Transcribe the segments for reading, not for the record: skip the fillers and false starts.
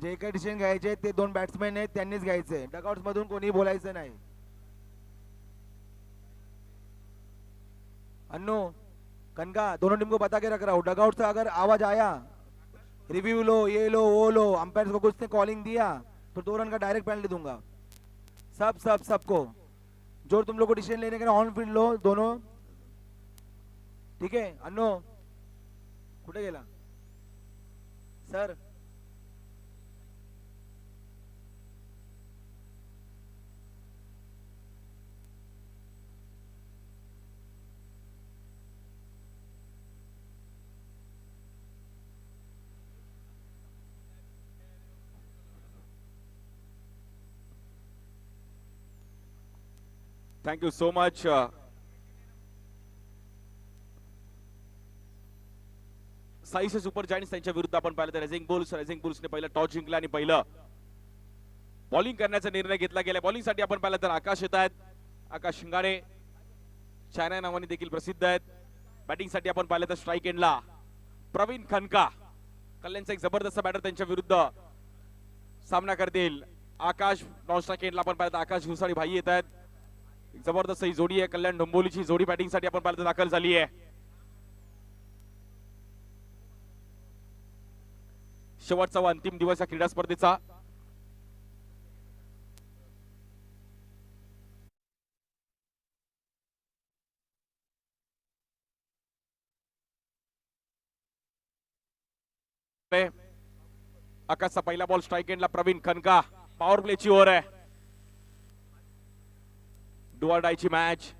जे काही डिसिजन घ्यायचे ते दोन बॅट्समॅन आहेत त्यांनीच घ्यायचे, डगआउट्स मधून कोणी बोलायचं नाही. अन्नू कनका दोनों टीम को बता के रख रहा हूँ, डगआउट से अगर आवाज आया रिव्यू लो, ये लो वो लो, अंपायर को कुछ ने कॉलिंग दिया तो 2 रन का डायरेक्ट पेनल्टी दूंगा. सबको जो तुम लोग को डिसीजन लेने के ऑन फील्ड लो दोनों. ठीक है अन्नो कुठे गेला सर. Thank you so much. साईसे सुपर जायंट्स त्यांच्या विरुद्ध आपण पाहिलं तर रेझिंग बुल्सने पहिलं टॉस जिंकला आणि पहिलं बॉलिंग करण्याचा निर्णय घेतला गेला. बॉलिंग साठी आपण पाहिलं तर आकाश येत आहेत, आकाश शिंगाडे चायना नावाने देखील प्रसिद्ध आहेत. बॅटिंग साठी आपण पाहिलं तर स्ट्राईक एंडला प्रवीण खनका, कल्याणचा एक जबरदस्त बॅटर त्यांच्या विरुद्ध सामना करतील. आकाश नॉन स्ट्राईक एंडला आपण पाहिलं तर आकाश घुसाळी भाई येत आहेत. जबरदस्त ही जोडी आहे, कल्याण डोंबिवलीची जोडी बॅटिंग साठी आपण पाहिलं तर दाखल झाली आहे. शेवटचा व अंतिम दिवस या क्रीडा स्पर्धेचा. आकाशचा पहिला बॉल स्ट्राईक एंडला प्रवीण खनका, पॉवर प्लेची ओव्हर आहे. डू ऑर डायची मॅच.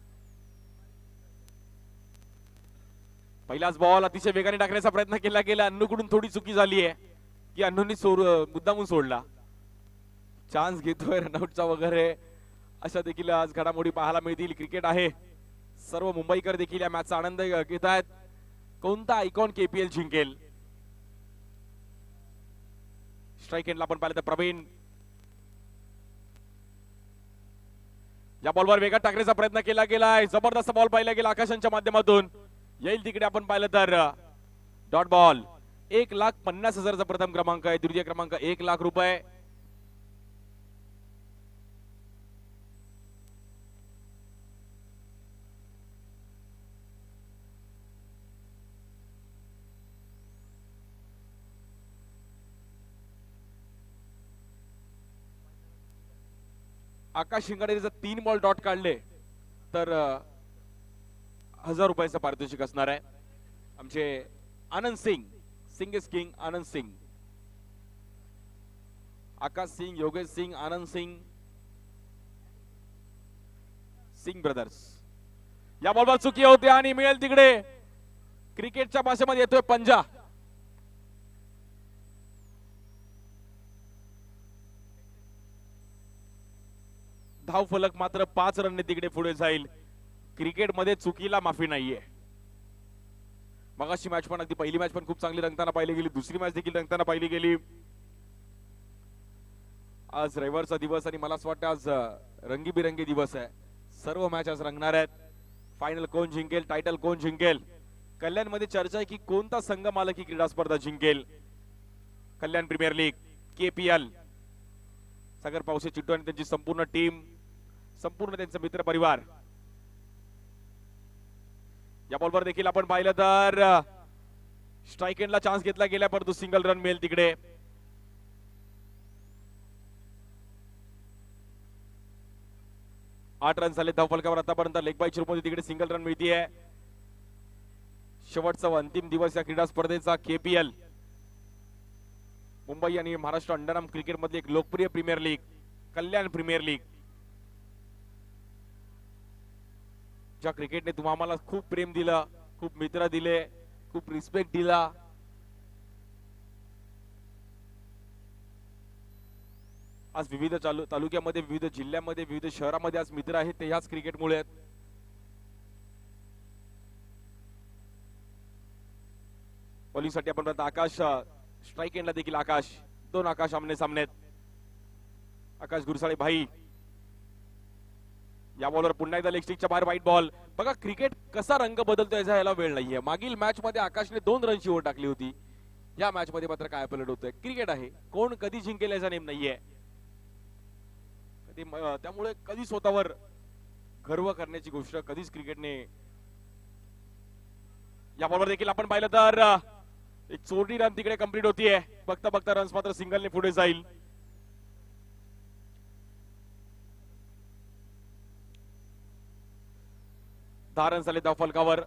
पहिलाच बॉल अतिशय वेगाने टाकण्याचा प्रयत्न केला गेला. अन्नूकडून थोडी चुकी झाली आहे की अन्नूंनी मुद्दामून सोडला. चान्स घेतोय रनआउटचा वगैरे, अशा देखील आज घडामोडी पाहायला मिळतील. क्रिकेट आहे, सर्व मुंबईकर देखील या मॅचचा आनंद घेत आहेत. कोणता आयकॉन केपीएल जिंकेल. स्ट्राईक एंडला आपण पाहिलं तर प्रवीण या बॉलवर वेगात टाकण्याचा प्रयत्न केला गेलाय. जबरदस्त बॉल पाहिला गेला आकाशांच्या माध्यमातून. येईल तिकडे आपण पाहिलं तर डॉट बॉल. 1,50,000चा प्रथम क्रमांक आहे, द्वितीय क्रमांक 1,00,000 रुपये. आकाश शिंगाडे जर 3 बॉल डॉट काढले तर 1,000 रुपयाचं पारितोषिक असणार आहे. आमचे Anand Singh, Singh is king, Anand Singh, Akash Singh, Yogesh Singh, Anand Singh, Singh brothers. या बॉलवर चुकी होते आणि मिळेल तिकडे क्रिकेटच्या भाषेमध्ये येतोय पंजा. धाव फलक मात्र 5 रनने तिकडे पुढे जाईल. क्रिकेटमध्ये चुकीला माफी नाहीये. मगाशी मॅच पण अगदी पहिली मॅच पण खूप चांगली रंगताना पाहिली गेली, दुसरी मॅच देखील रंगताना पाहिली गेली. आज रविवारचा दिवस आणि मला असं वाटतं आज रंगीबिरंगी दिवस आहे. सर्व मॅच आज रंगणार आहेत. फायनल कोण जिंकेल, टायटल कोण जिंकेल. कल्याणमध्ये चर्चा आहे की कोणता संघ मालकी क्रीडा स्पर्धा जिंकेल. कल्याण प्रीमियर लीग, केपीएल, सागर पावसे चिट्टू आणि त्यांची संपूर्ण टीम, संपूर्ण त्यांचा मित्र परिवार. या बॉलवर देखील आपण पाहिलं तर स्ट्राईक एंडला चान्स घेतला गेला, परंतु सिंगल रन मिळेल तिकडे. आठ रन झाले धावफलकावर आतापर्यंत. लेग बाय मध्ये तिकडे सिंगल रन मिळतीये. शेवटचा व अंतिम दिवस या क्रीडा स्पर्धेचा. केपीएल, मुंबई आणि महाराष्ट्र अंडरआर्म क्रिकेट मधली एक लोकप्रिय प्रीमियर लीग, कल्याण प्रीमियर लीग, ज्या क्रिकेटने तुम्हाला खूप प्रेम दिलं, खूप मित्र दिले, खूप रिस्पेक्ट दिला. आज विविध तालुक्यामध्ये, विविध जिल्ह्यामध्ये, विविध शहरामध्ये आज मित्र आहेत ते ह्याच क्रिकेटमुळे आहेत. बॉलिंगसाठी आपण आकाश, स्ट्राईक एंडला देखील आकाश, दोन आकाश आमने सामने. आकाश गुरसाळे भाई या बॉलवर पुन्हा एकदा लेग स्टिकच्या बाहेर व्हाईट बॉल. बघा क्रिकेट कसा रंग बदलतो याचा याला वेळ नाहीये. मागील मॅच मध्ये आकाशने 2 रनची ओव्हर टाकली होती, या मॅच मध्ये मात्र काय अपलोड होतंय. क्रिकेट आहे, कोण कधी जिंकेल याचा नेम नाहीये. त्यामुळे कधी स्वतःवर गर्व करण्याची गोष्ट कधीच क्रिकेटने. या बॉलवर देखील आपण पाहिलं तर एक चोरडी रन तिकडे कंप्लीट होतीये. बघता बघता रन्स मात्र सिंगलने पुढे जाईल. दहा रन्स आले धाव फलकावर.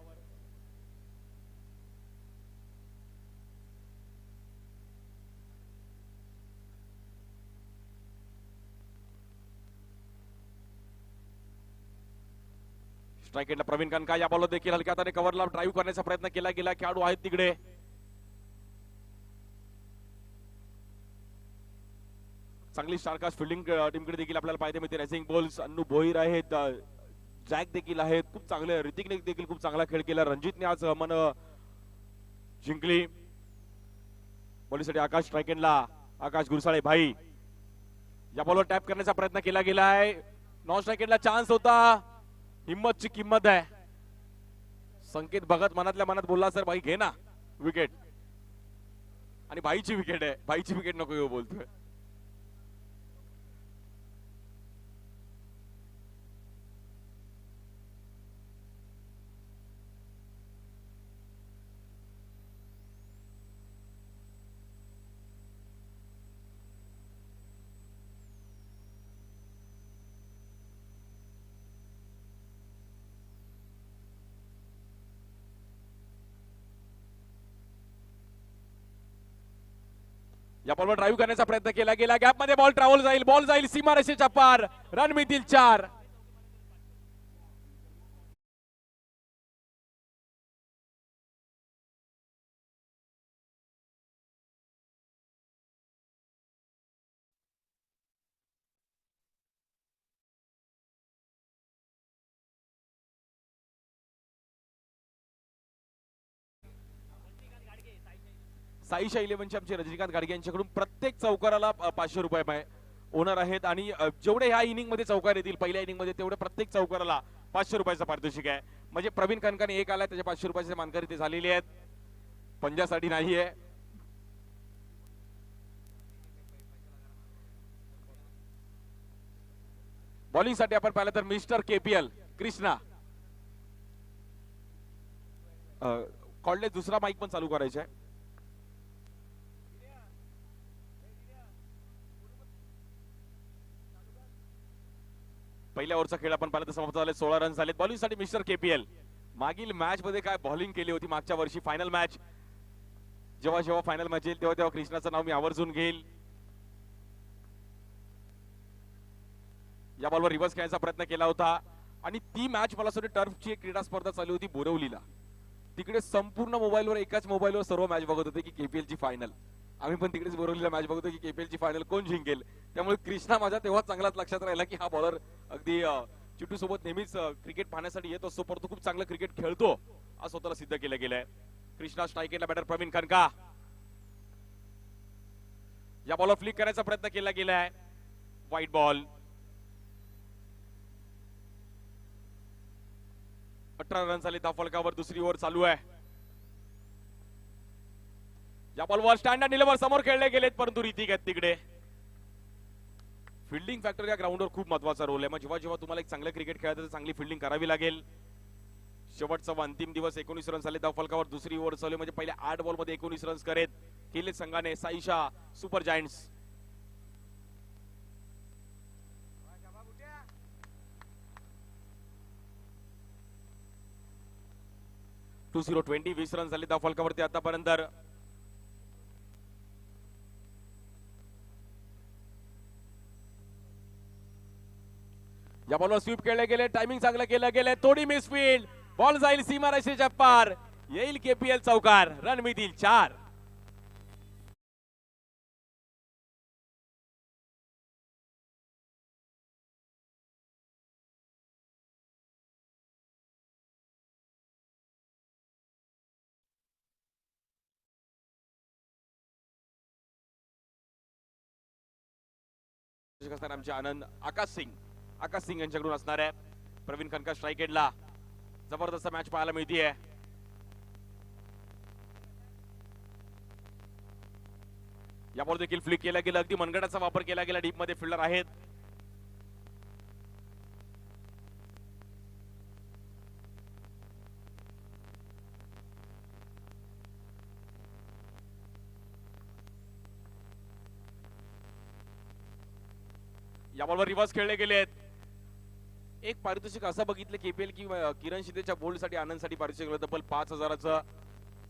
स्ट्राइक एंडला प्रवीण कनका. या बॉलवर देखील हलक्या हाताने कव्हरला ड्राईव्ह करण्याचा प्रयत्न केला गेला. खेळाडू आहेत तिकडे. चांगली स्टारकास्ट फिल्डिंग टीमकडे देखील आपल्याला पाहायला मिळते. रेसिंग बॉल्स अन्नू भोईर आहेत, जॅक देखील आहेत, खूप चांगले. ऋतिकने देखील खूप चांगला खेळ केला. रणजितने आज मन जिंकली. बॉलिंगसाठी आकाश. स्ट्राइक एंडला आकाश गुरसाळे भाई. या बॉलवर टॅप करण्याचा प्रयत्न केला गेला आहे. नॉन स्ट्राइक एंडला चान्स होता. हिम्मतची किंमत आहे. संकेत भगत मनातल्या मनात बोलला सर भाई घे ना विकेट, आणि भाईची विकेट आहे. भाईची विकेट नको येऊ बोलतोय. या बॉलवर ड्राईव्ह करण्याचा प्रयत्न केला गेला. गॅप मध्ये बॉल ट्रॅव्हल जाईल. बॉल जाईल सीमारेषेच्या पार. रन मिळतील 4. साईशा 11चे आमचे रजनीकांत गाडगे यांच्याकडून प्रत्येक चौकाराला 500 रुपये ओनर आहेत. आणि जेवढे ह्या इनिंग मध्ये चौकार येतील पहिल्या इनिंग मध्ये तेवढे प्रत्येक चौकाराला 500 रुपयाचा पारितोषिक आहे. म्हणजे प्रवीण कनकाने एक आलाय त्याचे 500 रुपयाचे मानकरी ते झालेले आहेत. पंजासाठी नाहीये. बॉलिंग साठी आपण पाहिलं तर मिस्टर केपीएल कृष्णा. कॉलेज दुसरा माईक पण चालू करायचा आहे. पहिल्या ओव्हरचा खेळ आपण पाहिला तर समाप्त झाले. 16 रन झालेत. बॉलिंग साठी मिस्टर केपीएल. मागील मॅच मध्ये काय बॉलिंग केली होती मागच्या वर्षी. फायनल मॅच जेव्हा जेव्हा फायनल मॅच येईल तेव्हा तेव्हा कृष्णाचं नाव मी आवर्जून घेईल. या बॉलवर रिव्हर्स खेळण्याचा प्रयत्न केला होता. आणि ती मॅच मला असं टर्फची एक क्रीडा स्पर्धा चालू होती बोरवलीला. तिकडे संपूर्ण मोबाईलवर एकाच मोबाईलवर सर्व मॅच बघत होते की केपीएल ची फायनल. आम्ही पण तिकडेच बोरवलीला मॅच बघतो की केपीएल ची फायनल कोण जिंकेल. त्यामुळे कृष्णा माझ्या तेव्हा चांगलाच लक्षात राहिला की हा बॉलर अगदी चिट्टू सोबत नेहमीच क्रिकेट पाहण्यासाठी येत असतो, परंतु खूप चांगलं क्रिकेट खेळतो असं स्वतःला सिद्ध केलं गेलंय. कृष्णा स्ट्राइक एंडला बॅटर प्रवीण कनका. या बॉलवर फ्लिक करायचा प्रयत्न केला गेलाय. White ball. 18 रन झाले धाव फलकावर. दुसरी ओव्हर चालू आहे. या बॉलवर स्टँड अँड डिलिव्हर समोर खेळले गेलेत, परंतु ऋतिक आहेत तिकडे. फिल्डिंग फॅक्टर या ग्राउंडवर खूप महत्वाचा रोल आहे. मग जेव्हा जेव्हा तुम्हाला एक चांगलं क्रिकेट खेळायचं तर चांगली फिल्डिंग करावी लागेल. शेवटचा अंतिम दिवस. 19 रन झाले धाव फलकावर. दुसरी ओव्हर चालू म्हणजे पहिल्या 8 बॉल मध्ये 19 रन्स करेत केले संघाने Saisha Super Giants. Two 20 run झाले धाव फलकावरती आतापर्यंत. या बॉलवर स्वीप केले गेले. टायमिंग चांगलं केलं गेलं. थोडी मिसफील्ड. बॉल जाईल सीमारेषेच्या पार. येईल केपीएल चौकार. रन मिळतील 4. आमचे आनंद आकाश सिंग यांच्याकडून असणार आहे. प्रवीण कनका स्ट्राइक एंडला. जबरदस्त मॅच पाहायला मिळतीये. या बॉल देखील फ्लिक केला गेला, अगदी मनगटाचा वापर केला गेला, डीप मध्ये फिल्डर आहेत. या बॉलवर रिव्हर्स खेळले गेलेत. एक पारितोषिक असं बघितलं केपीएल की किरण शिंदेच्या बोल्डसाठी आनंदसाठी पारितोषिक तब्बल 5,000चं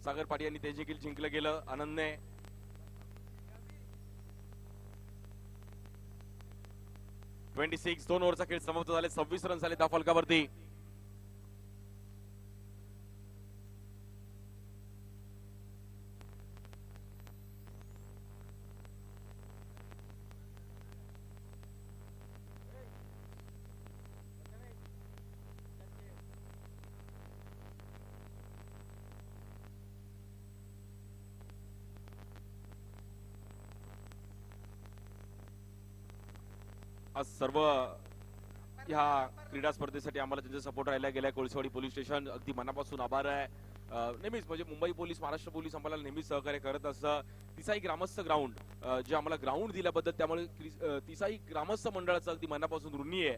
सागर पाटी यांनी ते देखील जिंकलं गेलं आनंदने. दोन ओव्हरचा खेळ समाप्त झाले, 26 रन झाले धाव फलकावरती. आज सर्व ह्या क्रीडा स्पर्धेसाठी आम्हाला त्यांचा सपोर्ट राहिला गेलाय. कोळसेवाडी पोलीस स्टेशन अगदी मनापासून आभार आहे. नेहमीच म्हणजे मुंबई पोलीस, महाराष्ट्र पोलीस आम्हाला नेहमीच सहकार्य करत असतं. तिसाई ग्रामस्थ ग्राउंड जे आम्हाला ग्राउंड दिल्याबद्दल त्यामुळे तिसाई ग्रामस्थ मंडळाचं अगदी मनापासून ऋणी आहे.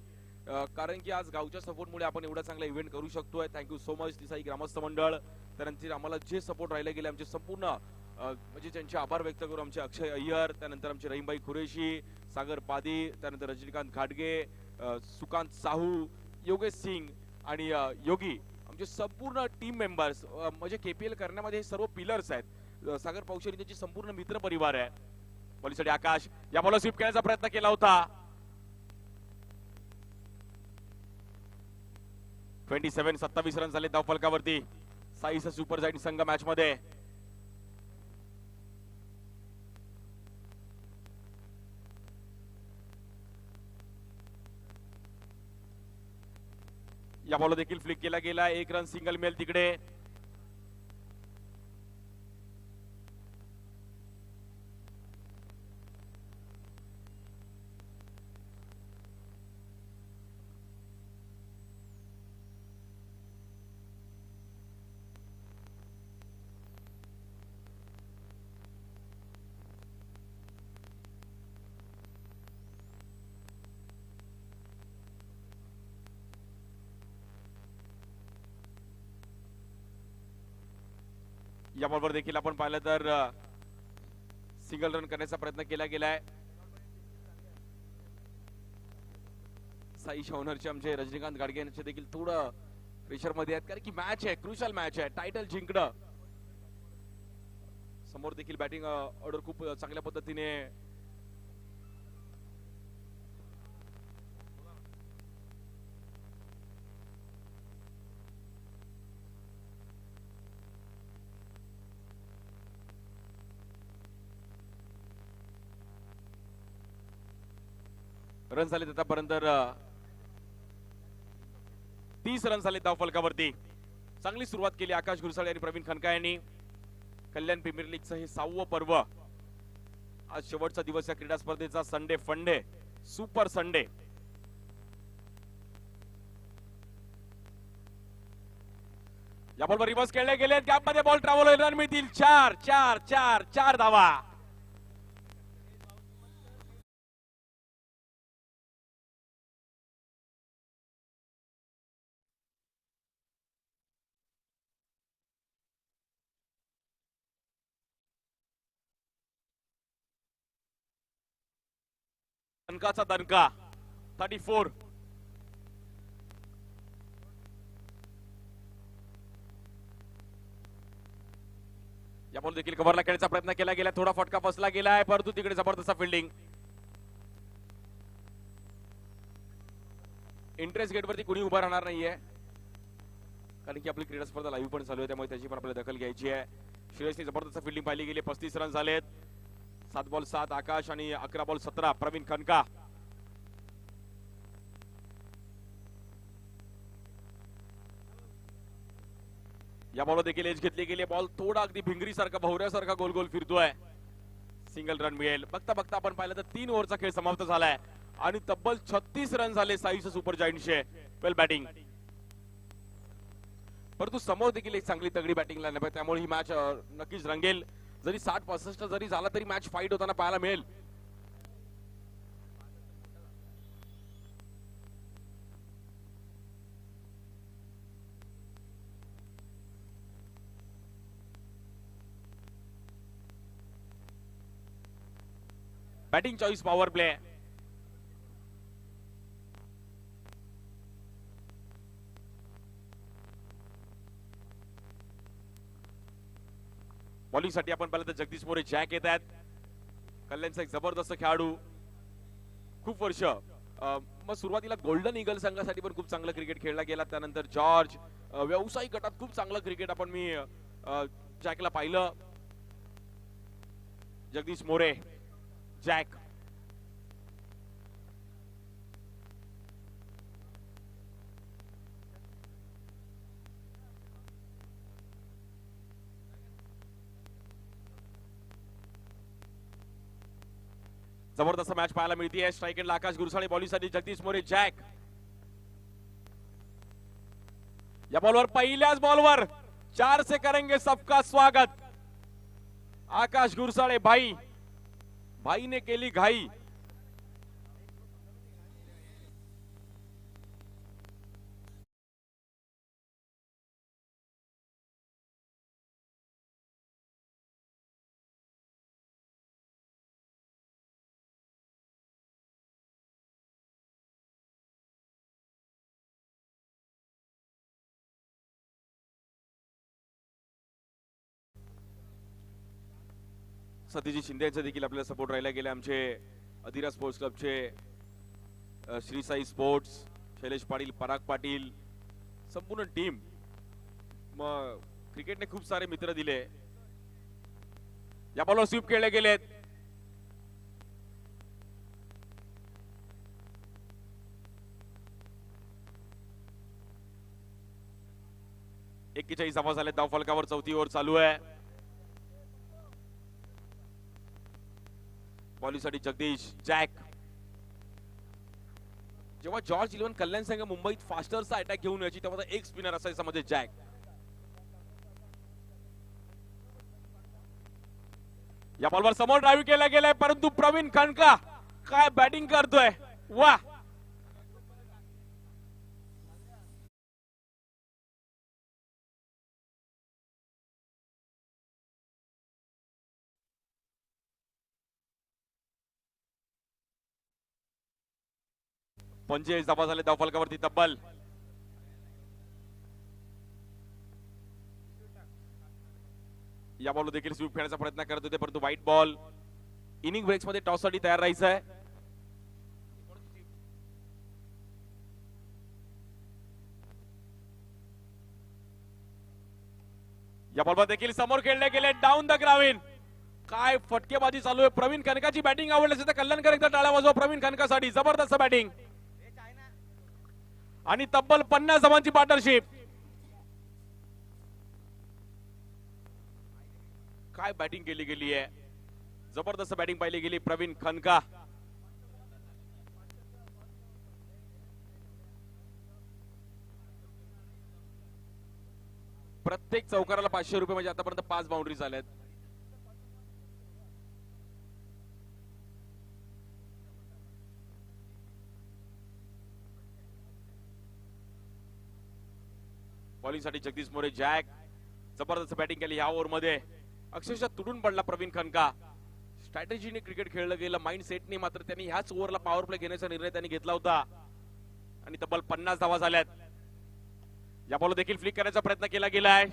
कारण की आज गावच्या सपोर्टमुळे आपण एवढा चांगला इव्हेंट करू शकतोय. थँक्यू सो मच तिसाई ग्रामस्थ मंडळ. त्यानंतर आम्हाला जे सपोर्ट राहिला गेले आमचे संपूर्ण म्हणजे त्यांचे आभार व्यक्त करू. आमचे अक्षय अय्यर, त्यानंतर आमचे रहीमभाई कुरेशी, सागर पादी, त्यानंतर रजनीकांत घाटगे, सुकांत साहू, योगेश सिंग आणि योगी, आमचे संपूर्ण टीम मेंबर्स म्हणजे केपीएल करण्यामध्ये हे सर्व पिलर्स आहेत. सागर पावशेरी त्यांची संपूर्ण मित्र परिवार आहे. बॉलिंगसाठी आकाश, या बॉलर स्वीप करण्याचा प्रयत्न केला होता. 27 रन झाले धाव फलकावरती. साईचा सुपर जाईंट संघ मॅच मध्ये. या बॉल देखील फ्लिक केला गेला, 1 रन सिंगल मिळेल तिकडे. या बॉलवर देखील आपण पाहिलं तर सिंगल रन करण्याचा प्रयत्न केला गेलाय. साई शौनरचे आमचे रजनीकांत गाडगे यांचे देखील थोडं प्रेशर मध्ये आहेत कारण की मॅच आहे, क्रुशल मॅच आहे, टायटल जिंकणं. समोर देखील बॅटिंग ऑर्डर खूप चांगल्या पद्धतीने रन झाले आतापर्यंत 30 रन झाले धाव फलकावरती. चांगली सुरुवात केली आकाश गुरसाळे आणि प्रवीण खनका यांनी. कल्याण प्रीमियर लीगचं हे 6वं पर्व. आज शेवटचा दिवस या क्रीडा स्पर्धेचा. संडे फंडे, सुपर संडे. या बॉलवर रिव्हर्स खेळले गेले, गॅप मध्ये बॉल ट्रॅव्हल होईल, रन मिळतील 4 धावा. दणकाचा दणका 34. या बॉल देखील कव्हरला खेळण्याचा प्रयत्न केला गेला, थोडा फटका बसला गेलाय परंतु तिकडे जबरदस्त फिल्डिंग. इंटरेस्ट गेट वरती कुणी उभा राहणार नाहीये कारण की आपली क्रीडा स्पर्धा लाईव्ह पण चालू आहे, त्यामुळे त्याची पण आपल्याला दखल घ्यायची आहे. श्रेयसने जबरदस्त फिल्डिंग पाहिली गेली. 35 रन झालेत. 7 बॉल 7 आकाश आणि 11 बॉल 17 प्रवीण खनका. या बॉल देखील एज घेतली गेली. बॉल थोडा अगदी भिंगरी सारखा भवऱ्यासारखा गोल गोल फिरतोय. सिंगल रन मिळेल. बघता बघता आपण पाहिलं तर 3 ओव्हरचा खेळ समाप्त झालाय आणि तब्बल 36 रन झाले साईच्या सुपर जायंटचे. वेल बॅटिंग. परंतु समोर देखील एक चांगली तगडी बॅटिंग लाईन आहे, त्यामुळे ही मॅच नक्कीच रंगेल. जरी 60-65 जरी झाला तरी मॅच फाईट होताना पाहायला मिळेल. Batting choice power play. Bowling साठी आपण पाहिलं तर जगदीश मोरे जॅक येत आहेत. कल्याणचा एक जबरदस्त खेळाडू, खूप वर्ष मग सुरुवातीला गोल्डन ईगल संघासाठी पण खूप चांगलं क्रिकेट खेळला गेला. त्यानंतर जॉर्ज व्यावसायिक गटात खूप चांगलं क्रिकेट आपण मी जॅकला पाहिलं. जगदीश मोरे जॅक. जबरदस्त मॅच पाहायला मिळते. स्ट्राइक एंडला आकाश गुरसाळे, बॉलिंग साठी जगदीश मोरे जॅक. या बॉलवर पहिल्याच बॉलवर 4 से करेंगे सबका स्वागत. आकाश गुरसाळे भाई, भाईने केली घाई. सतीजी शिंदे यांचा देखील आपल्याला सपोर्ट राहिला गेले. आमचे अधिरा स्पोर्ट्स क्लबचे श्री साई स्पोर्ट्स, शैलेश पाटील, पराग पाटील, संपूर्ण टीम. मग क्रिकेटने खूप सारे मित्र दिले. या बॉलवर स्वीप खेळले गेलेत. एक्केचाळीस धावा झाले धाव फलकावर. चौथी ओव्हर चालू आहे. बॉलिंगसाठी जगदीश जॅक. जेव्हा जॉर्ज 11 कल्याण संघ मुंबईत फास्टरचा अटॅक घेऊन यायची तेव्हा एक स्पिनर असायचा मध्ये जॅक. या बॉलवर समोर ड्राईव्ह केला गेलाय परंतु प्रवीण खणका काय बॅटिंग करतोय. वा, पंचे धावा झाले धाव फलकावरती. तब्बल या बॉल देखील स्वीप खेळण्याचा प्रयत्न करत होते परंतु व्हाईट बॉल. इनिंग ब्रेक्स मध्ये टॉस साठी तयार राहायचं आहे. या बॉलवर देखील समोर खेळले गेले डाऊन द ग्राउंड. काय फटकेबाजी चालू आहे. प्रवीण खनकाची बॅटिंग आवडली असेल तर कल्याणकर एकदा टाळ्या वाजवा प्रवीण खनकासाठी. जबरदस्त बॅटिंग आणि तब्बल 50 धावांची पार्टनरशिप. काय बॅटिंग केली गेली आहे. जबरदस्त बॅटिंग पाहिली गेली प्रवीण खनका. प्रत्येक चौकाराला 500 रुपये म्हणजे आतापर्यंत 5 बाउंड्री झाल्यात. बॉलिंग साठी जगदीश मोरे जॅक. जबरदस्त बॅटिंग केली या ओव्हर मध्ये. अक्षरशः तुडून पडला प्रवीण खनका. स्ट्रॅटेजीने क्रिकेट खेळलं गेलं. माइंड सेटने मात्र त्यांनी ह्याच ओव्हरला पॉवर प्ले घेण्याचा निर्णय त्यांनी घेतला होता आणि तब्बल 50 धावा झाल्यात. या बॉल देखील फ्लिक करण्याचा प्रयत्न केला गेलाय.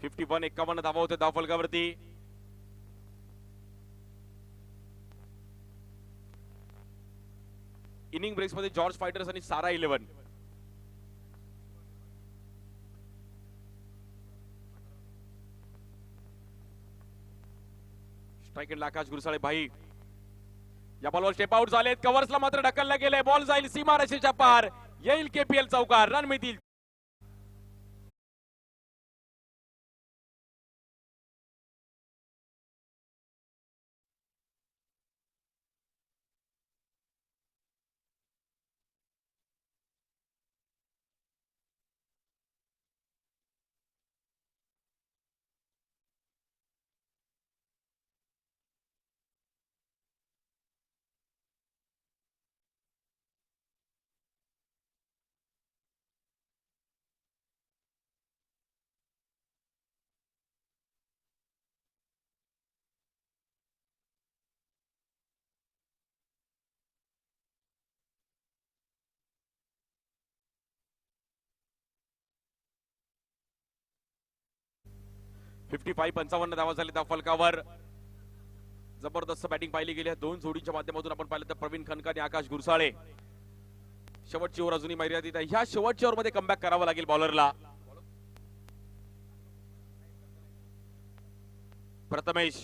फिफ्टी 51 धावा होते धाव फलकावरती. इनिंग ब्रेक्स मध्ये जॉर्ज फायटर्स आणि सारा 11. स्ट्राइक एंडला आकाश गुरसाळे भाई. या बॉलवर स्टेप आउट झालेत. कव्हर्सला मात्र ढकलला गेले. बॉल जाईल सीमारेषेच्या पार. येईल केपीएल चौकार. रन मिळतील 55 धावा झाले त्या फलकावर. जबरदस्त बॅटिंग पाहिली गेली आहे दोन जोडींच्या माध्यमातून. आपण पाहिलं तर प्रवीण खनका आणि आकाश गुरसाळे. शेवटची ओव्हर अजूनही मर्यादित आहे. ह्या शेवटच्या ओव्हर मध्ये कमबॅक करावं लागेल बॉलरला. प्रथमेश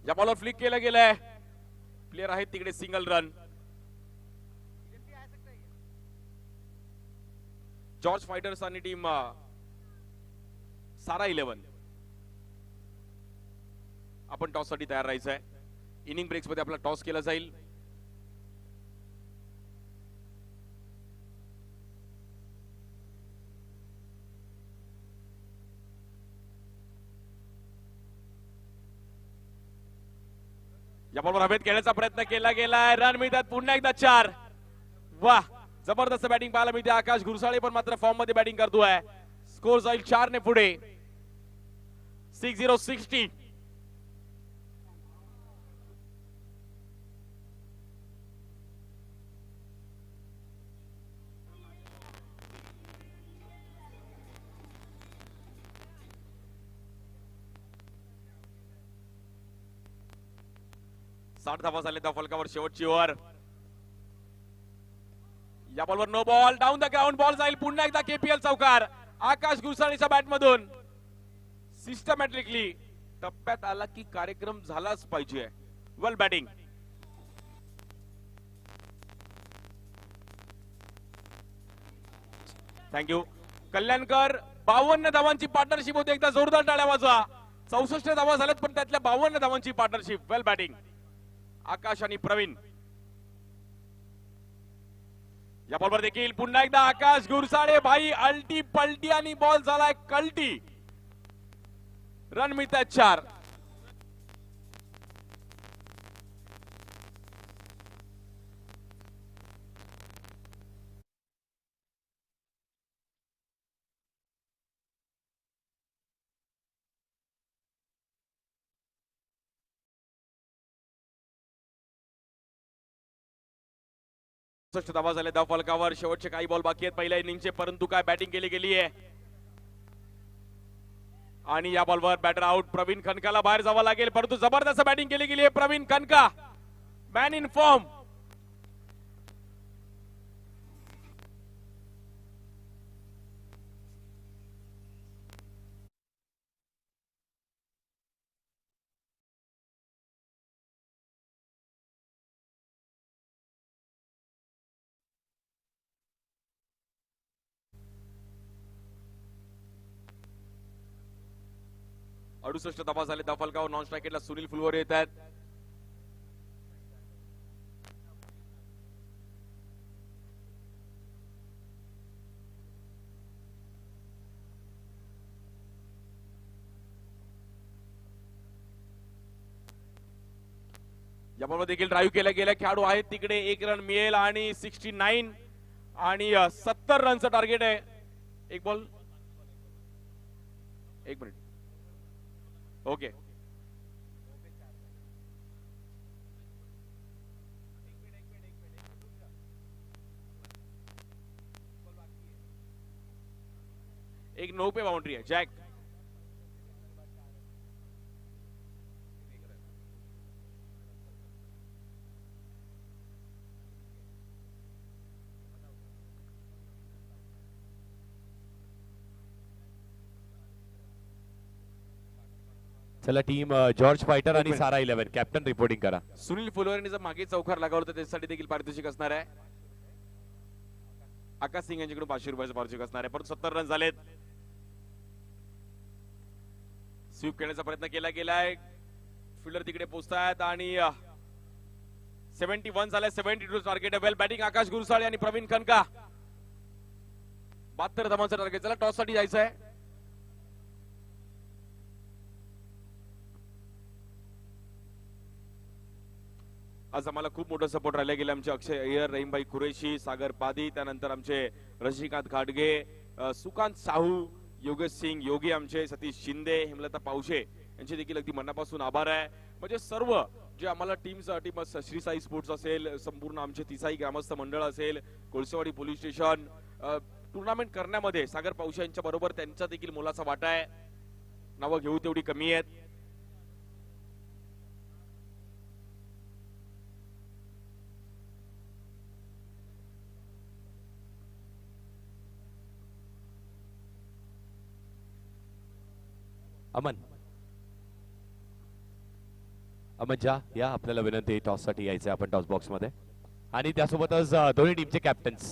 या बॉलवर फ्लिक केलं गेलंय. प्लेयर आहेत तिकडे सिंगल रन. जॉर्ज फायटर्स आणि टीम सारा 11. आपण टॉस साठी तयार राहायचं आहे. इनिंग ब्रेक्स मध्ये आपला टॉस केला जाईल. या बॉलवर हवेत खेळण्याचा प्रयत्न केला गेलाय. रन मिळतात पुन्हा एकदा 4. वाह, जबरदस्त बॅटिंग पाहायला मिळते. आकाश गुरसाळे पण मात्र फॉर्म मध्ये बॅटिंग करतोय. स्कोर जाईल 4 ने पुढे. 60-60. साठ धावा झाले त्या फलकावर. शेवटची ओव्हर. या बॉलवर no ball. Down the ground ball जाईल पुन्हा एकदा केपीएल चौकार. आकाश गुरसाळेच्या बॅट मधून सिस्टमॅटिकली टप्प्यात आला की कार्यक्रम झालाच पाहिजे. वेल बॅटिंग. थँक्यू कल्याणकर. 52 धावांची पार्टनरशिप होती. एकदा जोरदार टाळ्या वाजवा. 64 धावा झाल्यात पण त्यातल्या 52 धावांची पार्टनरशिप. वेल बॅटिंग आकाश आणि प्रवीण. या बॉलवर देखील पुन्हा एकदा आकाश गुरसाळे. भाई अल्टी पलटी आणि बॉल झालाय कल्टी. रन मिळतात 4. धावा झाले धाव फलकावर. शेवटचे काही बॉल बाकी आहेत पहिल्या इनिंगचे, परंतु काय बॅटिंग केली गेली आहे. आणि या बॉलवर बॅटर आउट. प्रवीण खनकाला बाहेर जावं लागेल, परंतु जबरदस्त बॅटिंग केली गेली आहे. Pravin Khanka man in form. अडुसष्ट धावा झाले धाव फलकावर. नॉन स्ट्रायकेटला सुनील फुलवर येत आहेत. या बॉलवर देखील ड्राईव्ह केला गेला. खेळाडू आहेत तिकडे. 1 रन मिळेल आणि 69 आणि 70 रनचं टार्गेट आहे. एक बॉल 1 मिनिट. ओके एक 9 पे बाउंड्री है. जैक चला टीम जॉर्ज फायटर आणि सारा 11 कॅप्टन रिपोर्टिंग करा. सुनील फुलवारीने जर मागे चौकार लगावलं तर त्यासाठी देखील पारितोषिक असणार आहे. आकाश सिंग यांच्याकडून 500 रुपयाचं पारितोषिक असणार आहे. परंतु 70 रन झालेत. स्वीप खेळण्याचा प्रयत्न केला गेलाय. फिल्डर तिकडे पोहोचतायत आणि 71 झालाय. 72 टार्गेट आहे. वेल बॅटिंग आकाश गुरसाळे आणि प्रवीण खनका. 72 धावांचं टार्गेट. चला टॉस साठी जायचं आहे. आज आम्हाला खूप मोठा सपोर्ट राहिला गेला. आमचे अक्षय अय्यर, रहीमभाई कुरेशी, सागर पादी, त्यानंतर आमचे रजनीकांत घाटगे, सुकांत साहू, योगेश सिंग योगी, आमचे सतीश शिंदे, हेमलता पावशे यांचे देखील अगदी मनापासून आभार आहे. म्हणजे सर्व जे आम्हाला टीमसाठी श्री साई स्पोर्ट्स असेल, संपूर्ण आमचे तिसाई ग्रामस्थ मंडळ असेल, कोळसेवाडी पोलीस स्टेशन, टुर्नामेंट करण्यामध्ये सागर पावशे यांच्या बरोबर त्यांचा देखील मोलाचा वाटा आहे. नावं घेऊ तेवढी कमी आहेत. अमन जा या, आपल्याला विनंती टॉस साठी यायचंय आपण टॉस बॉक्स मध्ये. आणि त्यासोबतच दोन्ही टीमचे कॅप्टन्स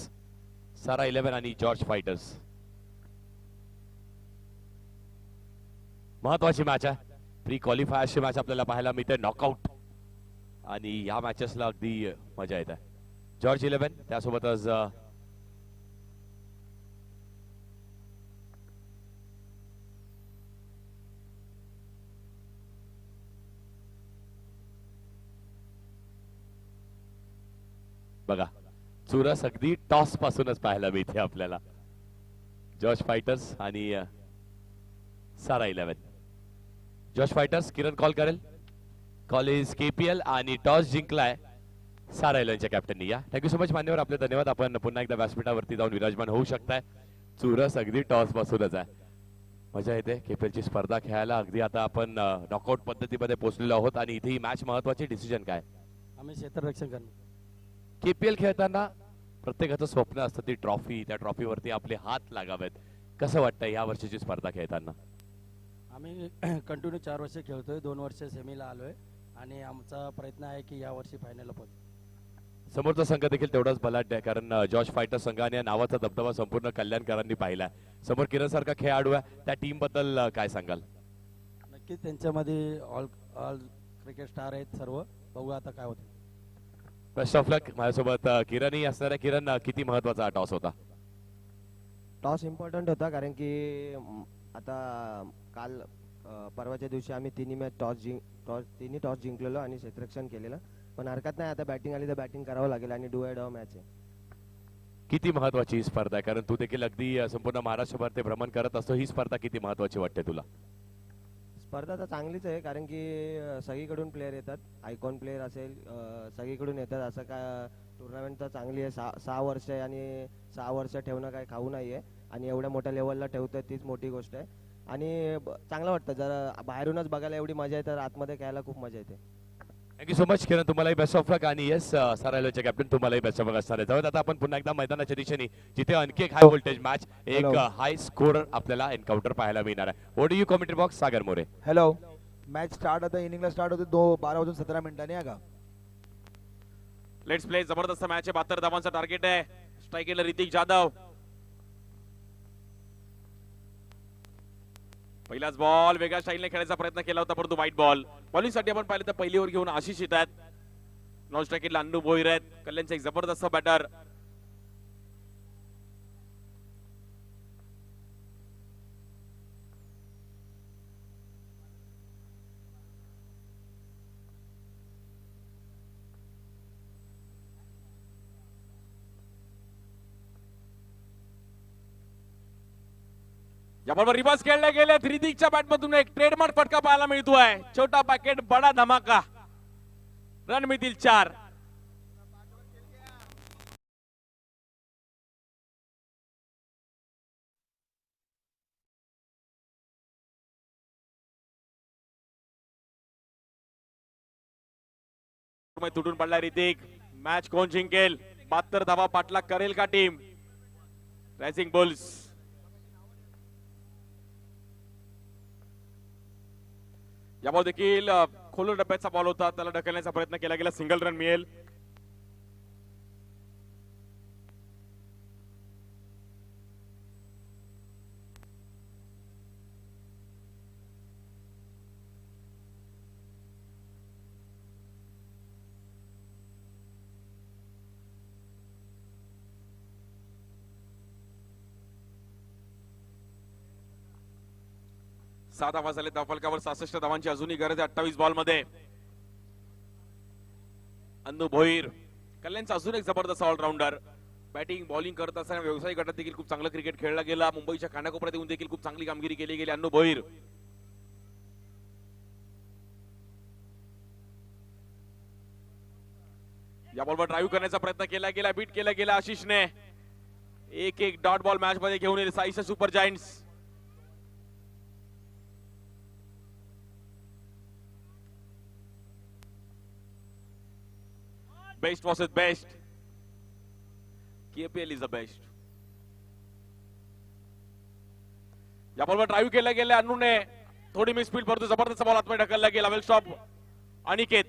सारा 11 आणि जॉर्ज फायटर्स. महत्वाची मॅच आहे, प्री क्वालिफायरची मॅच आपल्याला पाहायला मिळते, नॉकआउट. आणि या मॅचेसला अगदी मजा येते. जॉर्ज 11 त्यासोबतच बघा चुरस अगदी टॉस पासूनच पाहायला मिळते आपल्याला. जॉर्ज फायटर्स आणि सारा 11. जॉर्ज फायटर्स, किरण कॉल करेल. कॉल इज केपीएल आणि टॉस जिंकलाय सारा 11च्या कॅप्टननी. या थँक्यू सो मच मान्यवर, आपले धन्यवाद. आपण पुन्हा एकदा व्यासपीठावरती जाऊन विराजमान होऊ शकताय. चुरस अगदी टॉस पासूनच आहे, मजा येते केपीएलची स्पर्धा खेळायला. अगदी आता आपण नॉकआउट पद्धतीमध्ये पोहोचलेलो आहोत आणि इथे ही मॅच महत्वाची. डिसिजन काय? आम्ही क्षेत्ररक्षण करणार. केपीएल खेळताना प्रत्येकाचं स्वप्न असतं ती ट्रॉफी, त्या ट्रॉफीवरती आपले हात लागावेत. कसं वाटतंय या वर्षीची स्पर्धा खेळताना? आम्ही कंटिन्यू 4 वर्ष खेळतोय, 2 वर्ष सेमीला आलोय आणि आमचा प्रयत्न आहे की या वर्षी फायनलला पोहोचू. समोरचा संघ देखील तेवढाच बलाढ्य आहे, कारण जॉर्ज फायटर संघाने या नावाचा दबदबा संपूर्ण कल्याणकरांनी पाहिलाय. समोर किरण सारखा खेळाडू आहे, त्या टीम बद्दल काय सांगाल? नक्कीच त्यांच्यामध्ये ऑल क्रिकेट स्टार आहेत सर्व. बघू आता काय होतं. बेस्ट ऑफ लक. माझ्यासोबत किरणही असणार आहे. किरण, किती महत्वाचा हा टॉस होता? टॉस इम्पॉर्टंट होता, कारण की आता काल परवाच्या दिवशी आम्ही तिन्ही टॉस जिंकलेलो आणि क्षेत्ररक्षण केलेलं. पण हरकत नाही, आता बॅटिंग आली तर बॅटिंग करावं लागेल आणि डू अँड डाव मॅच आहे. किती महत्वाची ही स्पर्धा आहे, कारण तू देखील अगदी संपूर्ण महाराष्ट्रभर ते भ्रमण करत असतो. ही स्पर्धा किती महत्वाची वाटते तुला? स्पर्धा तर चांगलीच आहे, कारण की सगळीकडून प्लेयर येतात. आयकॉन प्लेयर असेल, सगळीकडून येतात. असं काय टुर्नामेंट तर चांगली आहे. 6 वर्ष आहे आणि 6 वर्ष ठेवणं काय खाऊ नाही आहे. आणि एवढ्या मोठ्या लेवलला ठेवतं तीच मोठी गोष्ट आहे. आणि चांगलं वाटतं, जर बाहेरूनच बघायला एवढी मजा येते तर आतमध्ये खेळायला खूप मजा येते. थँक्यू सो मच किरण, तुम्हालाही बेस्ट ऑफ लक. आणि येस सारा 11चे कॅप्टन, तुम्हालाही बेस्ट ऑफ लक असणार आहे. जाऊयात आता आपण पुन्हा एकदा मैदानाच्या दिशेने, जिथे आणखी एक हाय व्होल्टेज मॅच, एक हाय स्कोर आपल्याला एन्काउंटर पाहायला मिळणार आहे. What do you commentary box? Sagar More. Hello, match start आता इनिंगला स्टार्ट होते 12:17 आहे का? Let's play. जबरदस्त मॅच आहे. 72 धावांचा टार्गेट आहे. स्ट्राईक एंडर ऋतिक जाधव. पहिलाच बॉल वेगळ्या स्टाईलने खेळायचा प्रयत्न केला होता, परंतु वाईट बॉल. बॉलिंग साठी आपण पाहिलं तर पहिली ओव्हर घेऊन आशिष येत आहेत. नॉन स्ट्राईकला अन्नू भोईर आहेत. कल्याणचा एक जबरदस्त बॅटर. याबरोबर रिवर्स खेळले गेले. ऋतिकच्या बॅट मधून एक ट्रेडमार्क फटका पाहायला मिळतोय. छोटा पॅकेट बडा धमाका. रन मिळतील 4. तुटून पडला ऋतिक. मॅच कोण जिंकेल? 72 धावा पाठलाग करेल का टीम रायझिंग बुल्स? यावर देखील खोलून डब्याचा बॉल होता, त्याला ढकलण्याचा प्रयत्न केला गेला. सिंगल रन मिळेल. सात धावा झाले धावफलकावर. 66 धावांची अजूनही गरज आहे 28 बॉल मध्ये. अन्नू भोईर, कल्याणचा अजून एक जबरदस्त ऑलराऊंडर. बॅटिंग बॉलिंग करत असताना व्यावसायिक गटात देखील खूप चांगलं क्रिकेट खेळला गेला. मुंबईच्या कानाकोपऱ्यात येऊन देखील खूप चांगली कामगिरी केली गेली. अन्नू भोईर या बॉलवर ड्राईव्ह करण्याचा प्रयत्न केला गेला, बीट केला गेला आशिषने. एक एक डॉट बॉल मॅच मध्ये घेऊन येईल साईच्या Super Giants. Best versus best. KPL is the best. या बॉलवर ड्राईव्ह केला गेला अन्नूने, थोडी मिस स्पीड परंतु जबरदस्त बॉल आतमध्ये ढकलला गेला. वेल स्टॉप अनिकेत.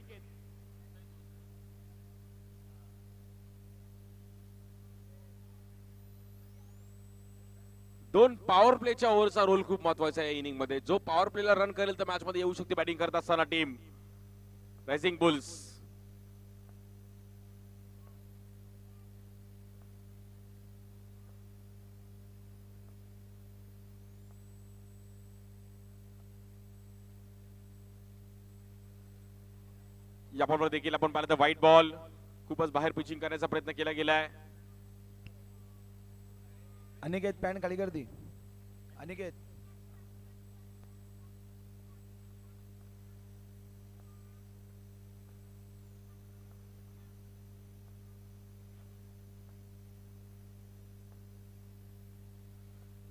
दोन पॉवर प्लेच्या ओव्हरचा रोल खूप महत्वाचा आहे या इनिंग मध्ये. जो पॉवर प्लेला रन करेल तर मॅच मध्ये येऊ शकते बॅटिंग करत असताना टीम रायझिंग बुल्स. या बॉलवर देखील आपण पाहिलं तर व्हाईट बॉल. खूपच बाहेर पिचिंग करण्याचा प्रयत्न केला गेलाय. अनिकेत पॅन्ट खाली कर दी. अनिकेत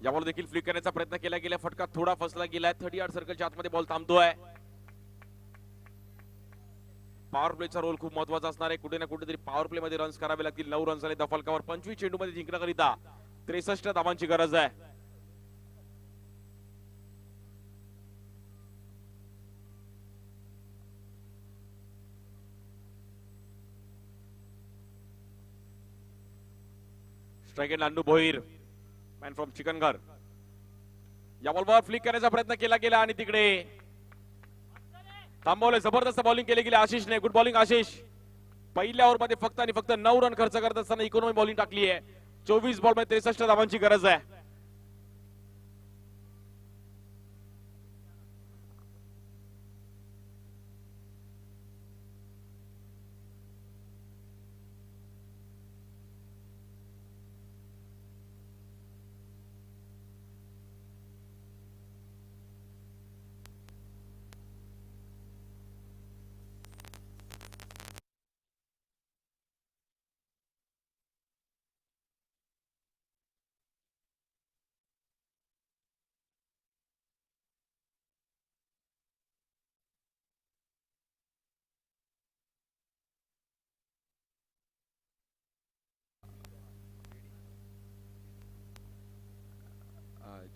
या बॉल देखील फ्लिक करण्याचा प्रयत्न केला गेला. फटका थोडा फसला गेलाय. 30 यार्ड सर्कलच्या आतमध्ये बॉल थांबतोय. पॉवर प्लेचा रोल खूप महत्वाचा असणार आहे. कुठे ना कुठेतरी पॉवर प्ले मध्ये रन्स करावे लागतील. 9 रन्स आले दफलकावर. 25 चेंडू मध्ये जिंकण्याकरिता 63 धावांची गरज आहे. Strike end Annu Bhoir, man from Chikanghar. या बॉलवर फ्लिक करण्याचा प्रयत्न केला गेला आणि तिकडे थांबवले. जबरदस्त बॉलिंग केली गेली आशिषने. Good bowling Ashish. पहिल्या ओव्हर मध्ये फक्त आणि फक्त 9 रन खर्च करत असताना इकॉनॉमी बॉलिंग टाकली आहे. 24 बॉल मध्ये 63 धावांची गरज आहे.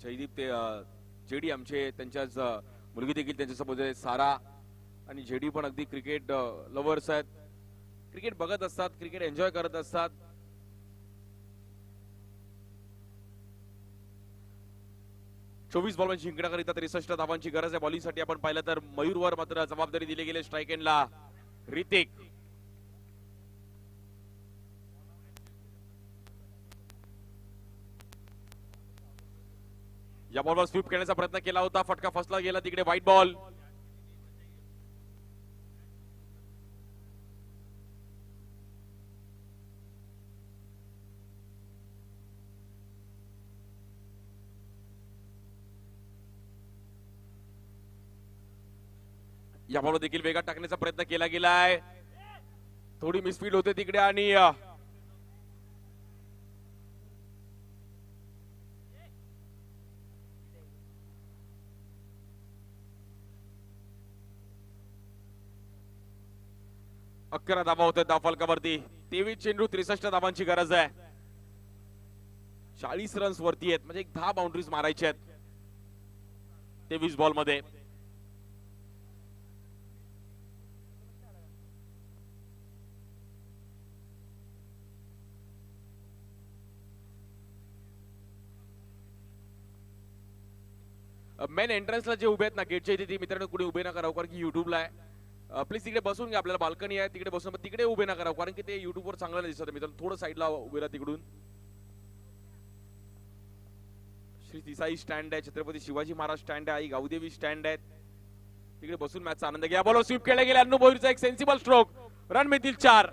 जयदीप ते जेडी आमचे त्यांच्याच मुलगी देखील त्यांच्यासोबत आहे. सारा आणि जेडी पण अगदी क्रिकेट लव्हर्स आहेत. क्रिकेट बघत असतात, क्रिकेट एन्जॉय करत असतात. चोवीस बॉल मध्ये जिंकण्याकरिता 63 धावांची गरज आहे. बॉलिंग साठी आपण पाहिलं तर मयूरवर मात्र जबाबदारी दिली गेली. स्ट्राइक एंडला ऋतिक. या बॉलवर स्वीप करण्याचा प्रयत्न केला होता. फटका फसला गेला. तिकडे व्हाईट बॉल. या बॉलवर देखील वेगात टाकण्याचा प्रयत्न केला गेलाय. थोडी मिसफील्ड होते तिकडे आणि अकरा धावा होत्या धावफलकावरती. 23 चेंडू 63 धावांची गरज आहे. 40 रन्स वरती आहेत, म्हणजे 10 बाउंड्रीज मारायच्या आहेत 23 बॉल मध्ये. मेन एंट्रन्सला जे उभे आहेत ना गेटच्या इथे, मित्रांनो कुठे उभे नका राहू, कारण की युट्यूबला आहे. प्लीज तिकडे बसून घ्या. आपल्याला बाल्कनी आहे तिकडे बसून, तिकडे उभे नका राहू, कारण की ते युट्यूबवर चांगलं नाही दिसत. मित्रांनो थोडं साईडला उभे राहा तिकडून. श्री तिसाई स्टँड आहे, छत्रपती शिवाजी महाराज स्टँड आहे, आई गावदेवी स्टँड आहेत. तिकडे बसून मॅचचा आनंद घ्या. बॉलवर स्वीप केला गेला. अन्नू भोईरचा एक सेन्सिबल स्ट्रोक. रन मिळतील 4.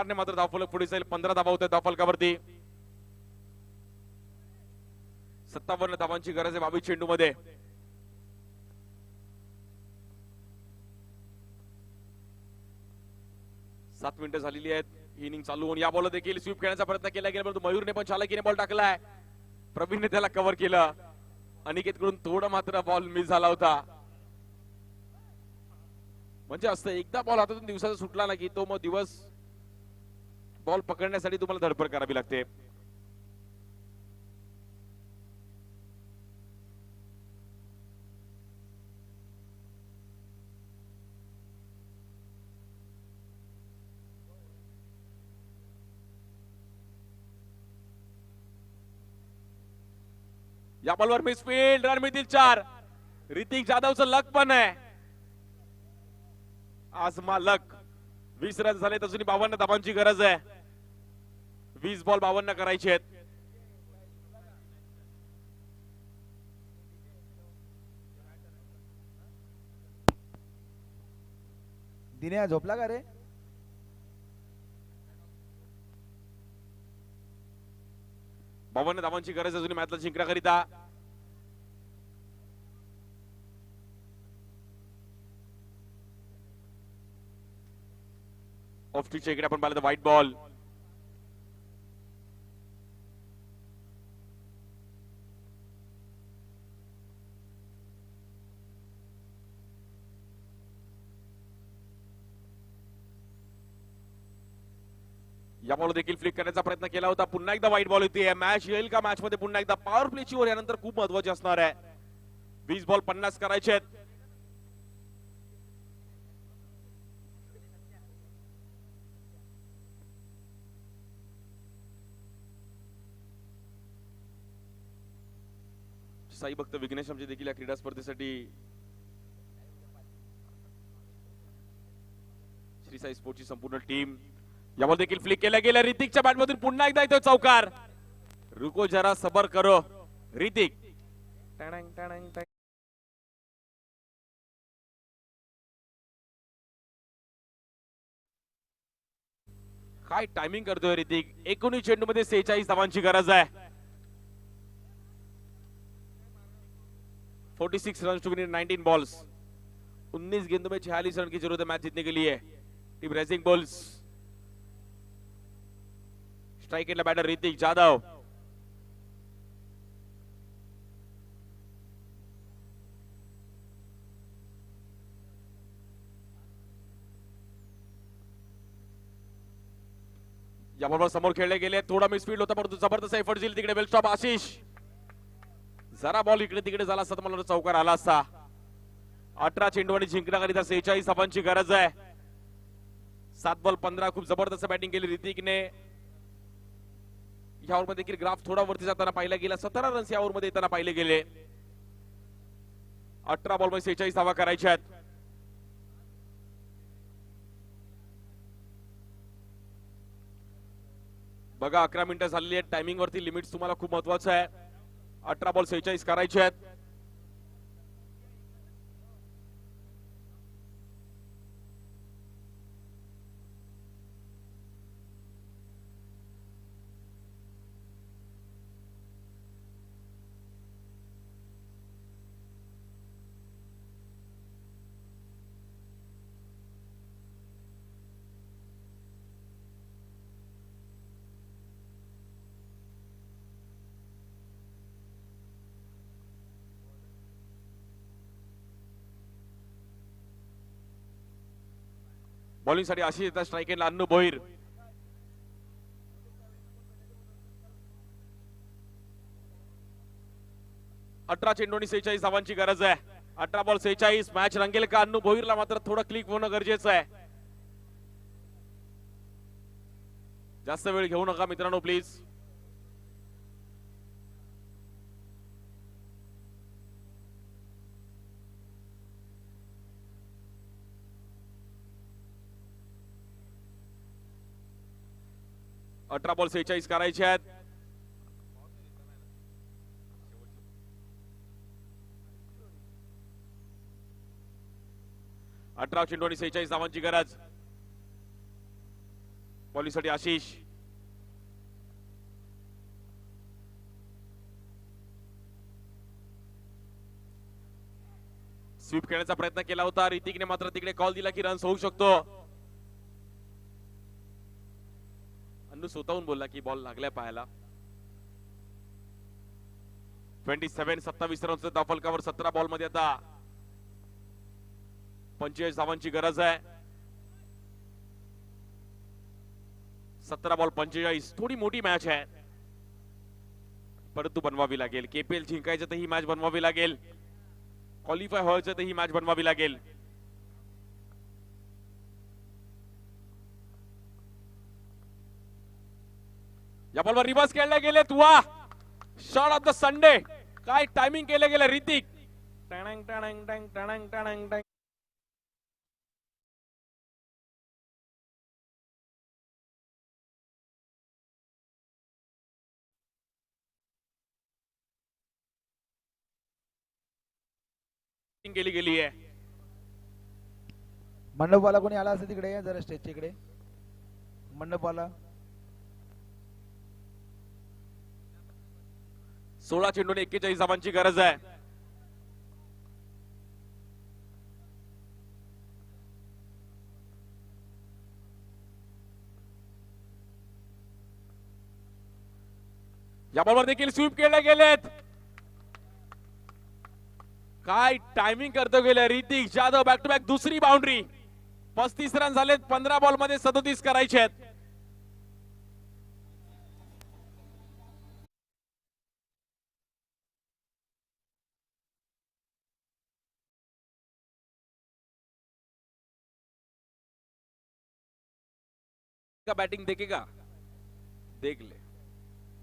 ने मात्र धावफलक पुढे जाईल. 15 धावा होत्या धावफलकावरती. 57 धावांची गरज आहे 22 चेंडू मध्ये. 7 मिनिटं झालेली आहेत इनिंग चालू होऊन या बॉल देखील स्वीप खेळण्याचा प्रयत्न केला गेला परंतु मयूरने पण चालकीने बॉल टाकलाय प्रवीणने त्याला कव्हर केलं अनिकेतकडून थोडं मात्र बॉल मिस झाला होता म्हणजे असतं एकदा बॉल हातातून दिवसाचा सुटला ना की तो मग दिवस बॉल पकडण्यासाठी तुम्हाला धडपड करावी लागते या बॉलवर मिसफील्ड रन मिळतील 4 ऋतिक जाधवचं लक पण आहे आजमा लक 20 रन झाले अजून 52 धावांची गरज आहे 20 बॉल 52 करायचे आहेत दिने झोपला का रे 52 धावांची गरज अजून मॅचला जिंकण्याकरिता ऑफ स्ट्रीटच्या इकडे आपण पाहिलं तर व्हाईट बॉल या बॉल देखील फ्लिक करण्याचा प्रयत्न केला होता पुन्हा एकदा व्हाईट बॉल होती मॅच येईल का मॅच मध्ये पुन्हा एकदा पॉवर प्लेची ओव्हर यानंतर खूप महत्वाची असणार आहे 20 बॉल 50 करायचे आहेत साई भक्त विघ्नेश आमचे देखील या क्रीडा स्पर्धेसाठी श्री साई स्पोर्टची संपूर्ण टीम यावर देखील फ्लिक केल्या गेल्या ऋतिकच्या बॅट मधून पुन्हा एकदा येतो चौकार रुको जरा सबर करो ऋतिक टँग टँग टँग काय टायमिंग करतोय ऋतिक 19 चेंडू मध्ये 46 धावांची गरज आहे 46 रन टू विन 19 बॉल्स 19 गेंदों में 46 रन की जरूरत है मैच जीतने के लिए team Racing Bulls strike end batter Hrithik Jadhav या बॉलवर समोर खेळले गेले थोडा मिसफील्ड होता परंतु जबरदस्त एफर्ट दिली तिकडे वेल स्टॉप आशिष जरा बॉल इकडे तिकडे झाला असता मला चौकार आला असता 18 चेंडू आणि जिंकण्याकरिता 46 धावांची गरज आहे 7 बॉल 15 खूप जबरदस्त बॅटिंग केली ऋतिकने या ओव्हर मध्ये देखील ग्राफ थोडा वरती जाताना पाहिला गेला 17 रन्स या ओव्हर मध्ये येताना पाहिले गेले 18 बॉल मध्ये 46 धावा करायच्या आहेत बघा 11 मिनिटं झालेली आहेत टायमिंग वरती लिमिट तुम्हाला खूप महत्वाचं आहे 18 बॉल 46 करायचे आहेत बॉलिंग साठी आशिष येतात स्ट्राइक एंडला अन्नू भोईर अठरा चेंडू आणि 46 धावांची गरज आहे 18 बॉल 46 मॅच रंगेल का अन्नू भोईरला मात्र थोडं क्लिक होणं गरजेचं आहे जास्त वेळ घेऊ नका मित्रांनो प्लीज अठरा बॉल 46 करायचे आहेत अठरा चेंडू आणि 46 धावांची गरज बॉलिंगसाठी आशिष स्वीप खेळण्याचा प्रयत्न केला होता ऋतिकने मात्र तिकडे कॉल दिला की रन्स होऊ शकतो अन्नू स्वतःहून बोलला की बॉल लागलाय पाहायला. 27 रनचे धावफलकावर 17 बॉल मध्ये आता 45 धावांची गरज आहे. 17 बॉल 45, थोडी मोठी मॅच आहे परंतु बनवावी लागेल. केपीएल जिंकायचं तर ही मॅच बनवावी लागेल, क्वालिफाय व्हायचं तर ही मॅच बनवावी लागेल. या बॉलवर रिव्हर्स खेळले गेलेत. वा, शॉट ऑफ द संडे. काय टायमिंग केले गेले ऋतिक. टणंग टणंग टंग टणंग टणंग टंग. केली गेली आहे. मंडपवाला कोणी आला असेल तिकडे जरा स्टेजच्या इकडे. मंडपवाला 16 चेंडूने 41 धावांची गरज आहे. या बॉलवर देखील स्वीप केले गेलेत. काय टायमिंग करतो गेले Hrithik Jadhav. Back to back दुसरी बाउंड्री. 35 रन झालेत. 15 बॉल मध्ये 37 करायचे आहेत. का बैटिंग देखेगा, देख ले.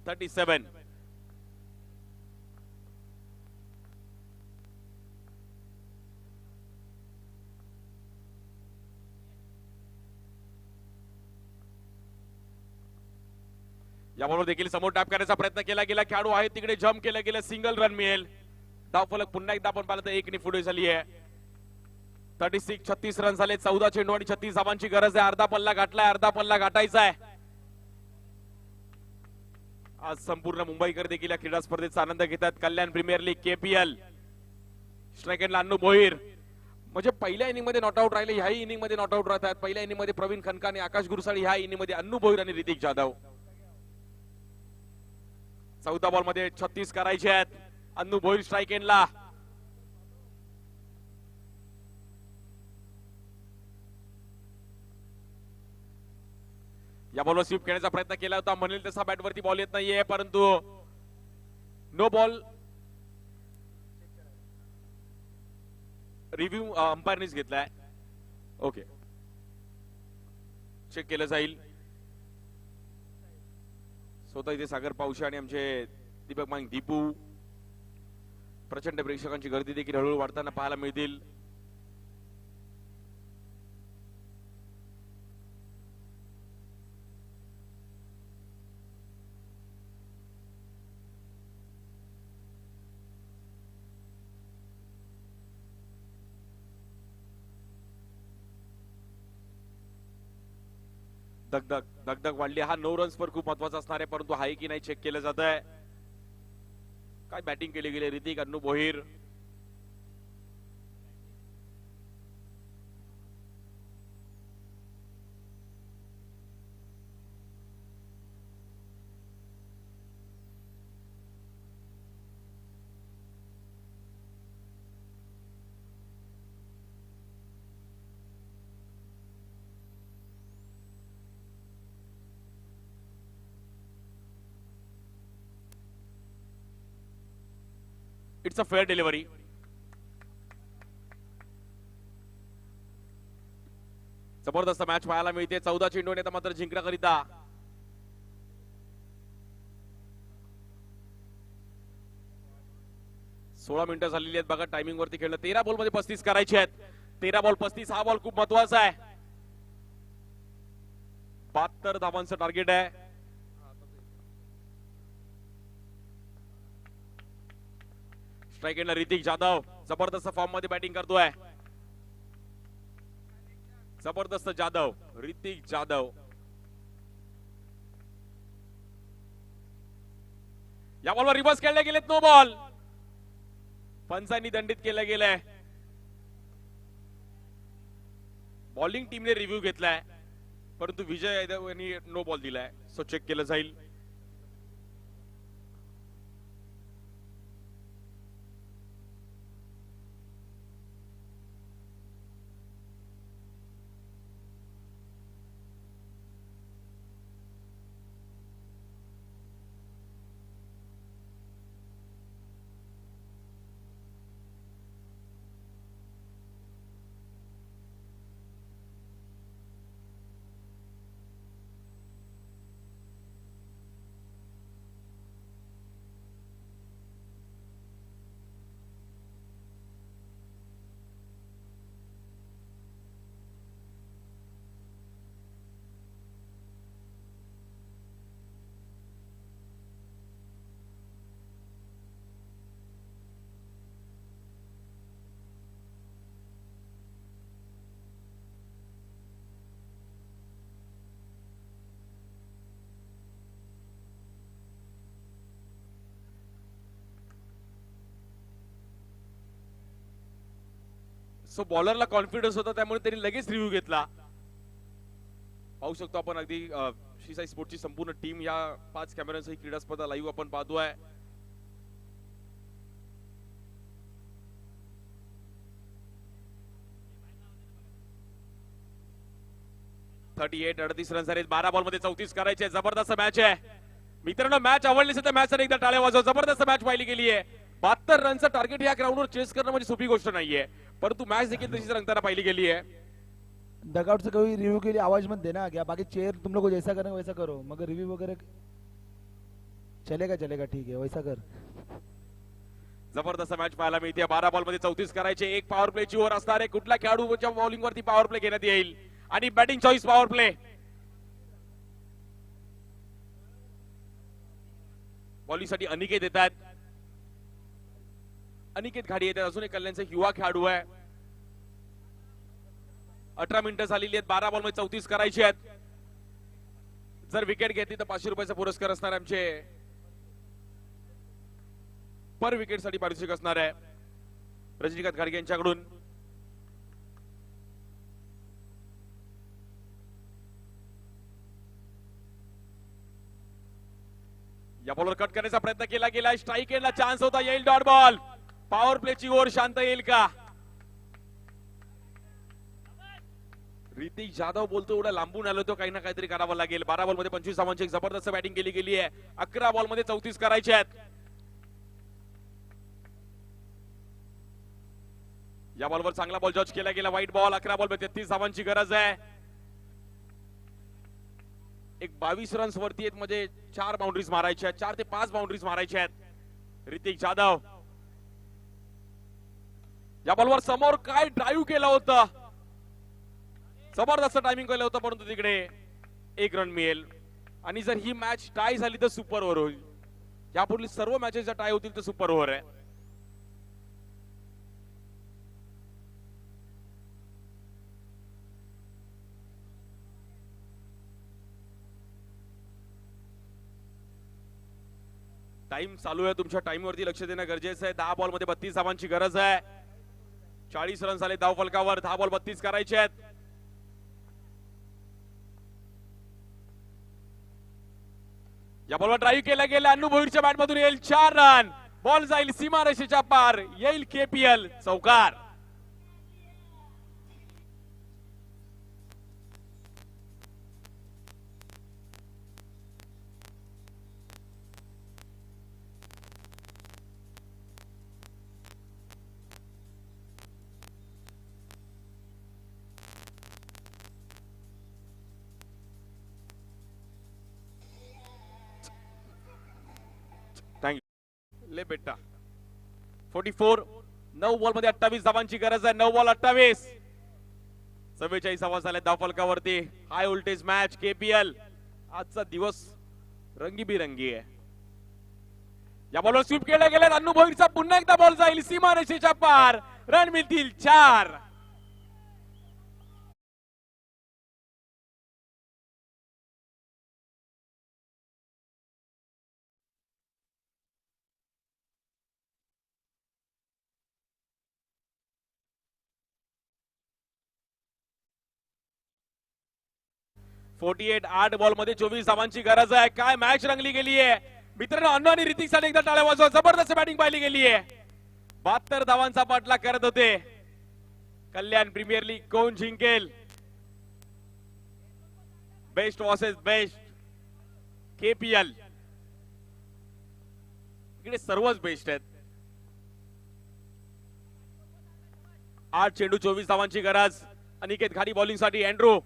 37. या बॉलवर देखील समोर टॅप करण्याचा प्रयत्न केला गेला. खेळाडू आहे तिकडे जम्प केला गेला. सिंगल रन मिळेल. धावफलक पुन्हा एकदा आपण पाहिलं तर 1 ने पुढे झाली आहे. 36 रन झाले. 14 चेंडू आणि 36 धावांची गरज आहे. अर्धा पल्ला गाठलाय, अर्धा पल्ला गाठायचा आहे. आज संपूर्ण मुंबईकर देखील या क्रीडा स्पर्धेचा आनंद घेतात. कल्याण प्रीमियर लीग केपीएल. स्ट्राइक एंडला अन्नू भोईर म्हणजे पहिल्या इनिंग मध्ये नॉट आउट राहिले, ह्याही इनिंग मध्ये नॉट आउट राहतात. पहिल्या इनिंग मध्ये प्रवीण खनकाने, आकाश गुरुसाळी, ह्या इनिंग मध्ये अन्नू भोईर आणि ऋतिक जाधव. 14 बॉल मध्ये 36 करायचे आहेत. अन्नू भोईर स्ट्राइक एंडला. या बॉलवर स्वीप खेळण्याचा प्रयत्न केला होता. म्हणेल तसा बॅटवरती बॉल येत नाहीये परंतु नो बॉल. रिव्ह्यू अंपायरनेच घेतलाय. ओके, चेक केलं जाईल. स्वतः इथे सागर पावशे आणि आमचे दीपक मांग दीपू. प्रचंड प्रेक्षकांची गर्दी देखील हळूहळू वाढताना पाहायला मिळतील. दगदग दगदग वाढली. हा 9 रन्स पर खूप महत्वाचा असणार आहे परंतु आहे की नाही चेक केलं जात आहे. काय बॅटिंग केली गेली Hrithik, Annu Bhoir. It's a fair delivery. जबरदस्त मॅच पाहायला मिळते. 14 चेंडू आता मात्र जिंकण्याकरिता 16 मिनिटं झालेली आहेत बघा. टायमिंग वरती खेळलं. 13 बॉल मध्ये 35 करायचे आहेत. 13 बॉल 35. हा बॉल खूप महत्वाचा आहे. 72 धावांचं टार्गेट आहे. स्ट्राइक एंडला ऋतिक जाधव जबरदस्त फॉर्म मध्ये बॅटिंग करतोय. जबरदस्त जाधव, ऋतिक जाधव. या बॉलवर रिव्हर्स खेळले गेलेत. No ball. पंचांनी दंडित केलं गेलंय. बॉलिंग टीमने रिव्ह्यू घेतलाय. 13 परंतु विजय यादव यांनी नो बॉल दिलाय, सो चेक केलं जाईल. सो बॉलरला कॉन्फिडन्स होता, त्यामुळे त्यांनी लगेच रिव्ह्यू घेतला. पाहू शकतो आपण अगदी श्री साई स्पोर्टची संपूर्ण टीम या 5 कॅमेऱ्यांसह ही क्रीडा स्पर्धा लाईव्ह आपण पाहतोय. एट 38 रन झाले, 12 बॉल मध्ये 34 करायचे. जबरदस्त मॅच आहे मित्रांनो. मॅच आवडली असेल तर मॅच एकदा टाळ्या वाजवा. जबरदस्त मॅच पाहिली गेली आहे. 72 रनचं टार्गेट या ग्राउंडवर चेस करणं म्हणजे सोपी गोष्ट नाहीये, परंतु मॅच देखील तशीच रंगताना पाहिली गेली आहे. डगआउट से कोई रिव्यू के लिए आवाज मत देना क्या, बाकी चेयर तुम लोग को जैसा करना वैसा करो, मगर रिव्यू वगैरह चलेगा चलेगा ठीक है वैसा कर. जबरदस्त मॅच पाहायला मिळते. 12 बॉल मध्ये 34 करायचे. एक पॉवर प्लेची ओव्हर असणार आहे. कुठल्या खेळाडूच्या बॉलिंग वरती पॉवर प्ले घेण्यात येईल आणि batting choice power play. Bowling साठी अनिकेत येतात. अनिकेत घाडी येतात. अजून एक कल्याणचा युवा खेळाडू आहे. 18 मिनिटं झालेली आहेत. 12 बॉल मध्ये 34 करायचे आहेत. जर विकेट घेतली तर 500 रुपयाचा पुरस्कार असणार. आमचे पर विकेट साठी पारितोषिक असणार आहे रजनीकांत घाडगे यांच्याकडून. या बॉलवर कट करण्याचा प्रयत्न केला गेला. स्ट्राईक एंडला चान्स होता. येईल डॉट बॉल. पॉवर प्लेची ओव्हर शांत येईल का. ऋतिक जाधव बोलतो एवढा लांबून आलो तो काही ना काहीतरी करावं लागेल. 12 बॉल मध्ये 25 धावांची एक जबरदस्त बॅटिंग केली गेली आहे. 11 बॉल मध्ये 34 करायचे आहेत. या बॉलवर चांगला बॉल जज केला गेला. वाईट बॉल. 11 बॉल मध्ये 33 धावांची गरज आहे. एक 22 रन्स वरती आहेत, म्हणजे 4 बाउंड्रीज मारायच्या आहेत. 4 ते 5 बाउंड्रीज मारायच्या आहेत. ऋतिक जाधव या बॉलवर समोर काय ड्राईव्ह केलं होतं. जबरदस्त टायमिंग केलं होतं, परंतु तिकडे 1 रन मिळेल. आणि जर ही मॅच टाय झाली तर सुपर ओव्हर होईल. यापुढील सर्व मॅचेस जर टाय होतील तर सुपर ओव्हर आहे. टाइम चालू आहे. तुमच्या टाइम वरती लक्ष देणं गरजेचं आहे. 10 बॉल मध्ये 32 धावांची गरज आहे. 40 रन झाले धाव फलकावर. 10 बॉल 32 करायचे आहेत. या बॉलवर ड्राईव्ह केला गेला. अन्नू भोईरच्या बॅट मधून येईल 4 रन. बॉल जाईल सीमारेषेच्या पार. येईल केपीएल चौकार. ले बेटा 44. 9 बॉल मध्ये 28 धावांची गरज आहे. 9 बॉल 28. 44 धावा झाल्या धाव फलकावरती. High voltage match KPL. आजचा दिवस रंगीबिरंगी आहे. या बॉलवर स्वीप केला गेला. अन्नू भोईरचा पुन्हा एकदा बॉल जाईल सीमारेषेच्या पार. रन मिळतील 4. 48 8 बॉल मध्ये 24 धावांची गरज आहे. काय मॅच रंगली गेली आहे मित्रांनो. अन्नू आणि ऋतिक साठी एकदा टाळ्या वाजवा. जबरदस्त बॅटिंग पाहिली गेली आहे. 72 धावांचा पाठलाग करत होते. कल्याण प्रीमियर लीग कोण जिंकेल. Best versus best. KPL इकडे सर्वच बेस्ट आहेत. 8 चेंडू 24 धावांची गरज. अनिकेत खाडी बॉलिंग साठी. अँड्रू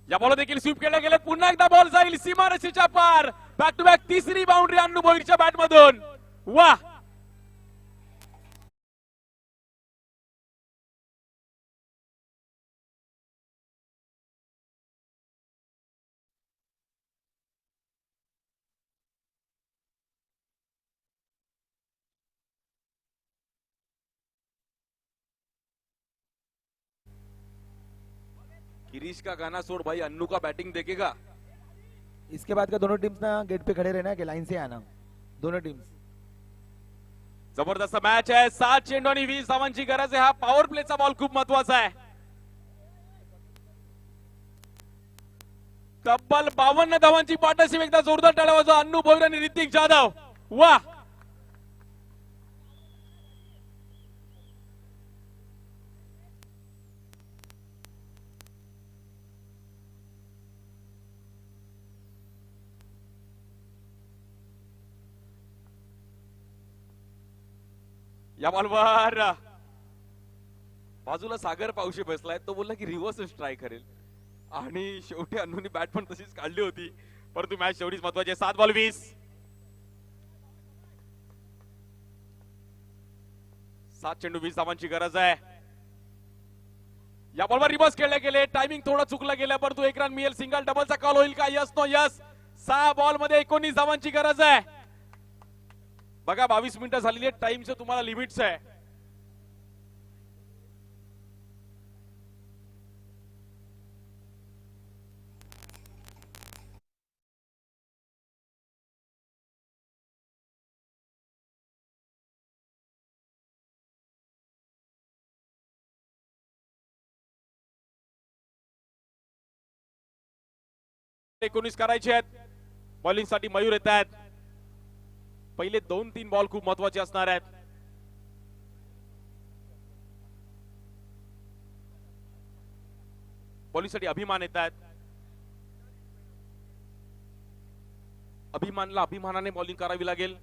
या बॉल देखील स्वीप केले गेले. पुन्हा एकदा बॉल जाईल सीमारेषेच्या पार. बॅक टू बॅक तिसरी बाउंड्री अन्नू भोईरच्या बॅट मधून. वा गिरीश का गाना छोड़ भाई अन्नू का बैटिंग देखेगा. इसके बाद का दोनों टीम्स ना गेट पे खड़े रहना कि लाइन से आना. दोनों टीम्स. जबरदस्त मॅच आहे. 7 चेंडू आणि 20 धावांची गरज आहे. हा पॉवर प्लेचा बॉल खूप महत्वाचा आहे. तब्बल 52 धावांची पार्टनरशिप. एकदा जोरदार टाळ्या वाजवा अन्नू भोईर आणि ऋतिक जाधव. वा या बॉलवर बाजूला सागर पावशी बसलाय. तो बोलला की रिव्हर्स स्ट्राईक करेल आणि शेवटी अन्नूनी बॅट पण तशीच काढली होती. परंतु मॅच शेवटीच महत्वाची आहे. 7 बॉल 20. 7 चेंडू 20 धावांची गरज आहे. या बॉलवर रिव्हर्स खेळले गेले. टायमिंग थोडं चुकलं गेलं परंतु 1 रन मिळेल. सिंगल डबलचा कॉल होईल का. Yes no yes. 6 बॉल मध्ये 19 धावांची गरज आहे. बघा 22 मिनिटं झालेली आहे. टाइमचं तुम्हाला लिमिट्स आहे. एकोणीस करायचे आहेत. बॉलिंग साठी मयूर येत आहेत. पहिले 2-3 बॉल खूप महत्वाचे असणार आहेत. बॉलिंग साठी अभिमान येत आहेत. अभिमानला अभिमानाने बॉलिंग करावी लागेल.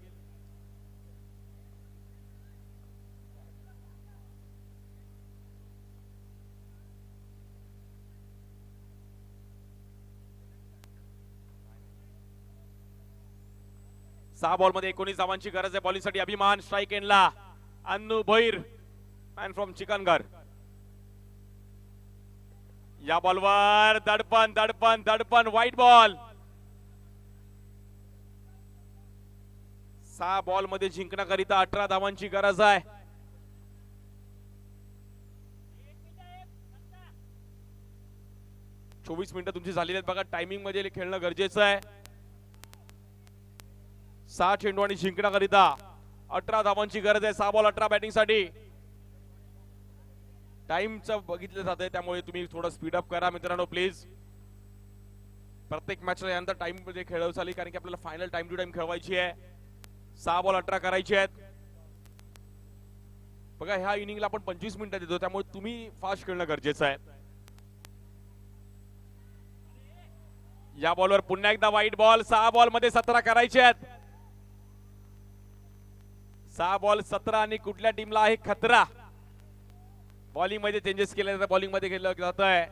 सहा बॉल मध्ये 19 धावांची गरज आहे. बॉलिंग साठी अभिमान. स्ट्राइक एंडला अन्नू भोईर मॅन फ्रॉम चिकनगर. या बॉलवर दडपण दडपण दडपण. White ball. 6 बॉल मध्ये जिंकण्याकरिता 18 धावांची गरज आहे. चोवीस मिनिटं तुमची झालेली आहेत. बघा टायमिंग मध्ये खेळणं गरजेचं आहे. 6 चेंडू आणि जिंकण्याकरिता 18 धावांची गरज आहे. 6 बॉल 18 बॅटिंग साठी. टाइमचं बघितलं जात आहे त्यामुळे तुम्ही थोडं स्पीड अप करा मित्रांनो प्लीज. प्रत्येक मॅचला यानंतर टाइम मध्ये खेळव चालेल कारण की आपल्याला फायनल टाइम टू टाइम खेळवायची आहे. 6 बॉल 18 करायचे आहेत. बघा ह्या इनिंगला आपण 25 मिनिटं देतो त्यामुळे तुम्ही फास्ट खेळणं गरजेचं आहे. या बॉलवर पुन्हा एकदा व्हाईट बॉल. 6 बॉल मध्ये 17 करायचे आहेत. 6 बॉल 17 आणि कुठल्या टीमला आहे खतरा. बॉलिंग मध्ये चेंजेस केले जातात. बॉलिंग मध्ये केलं जात आहे.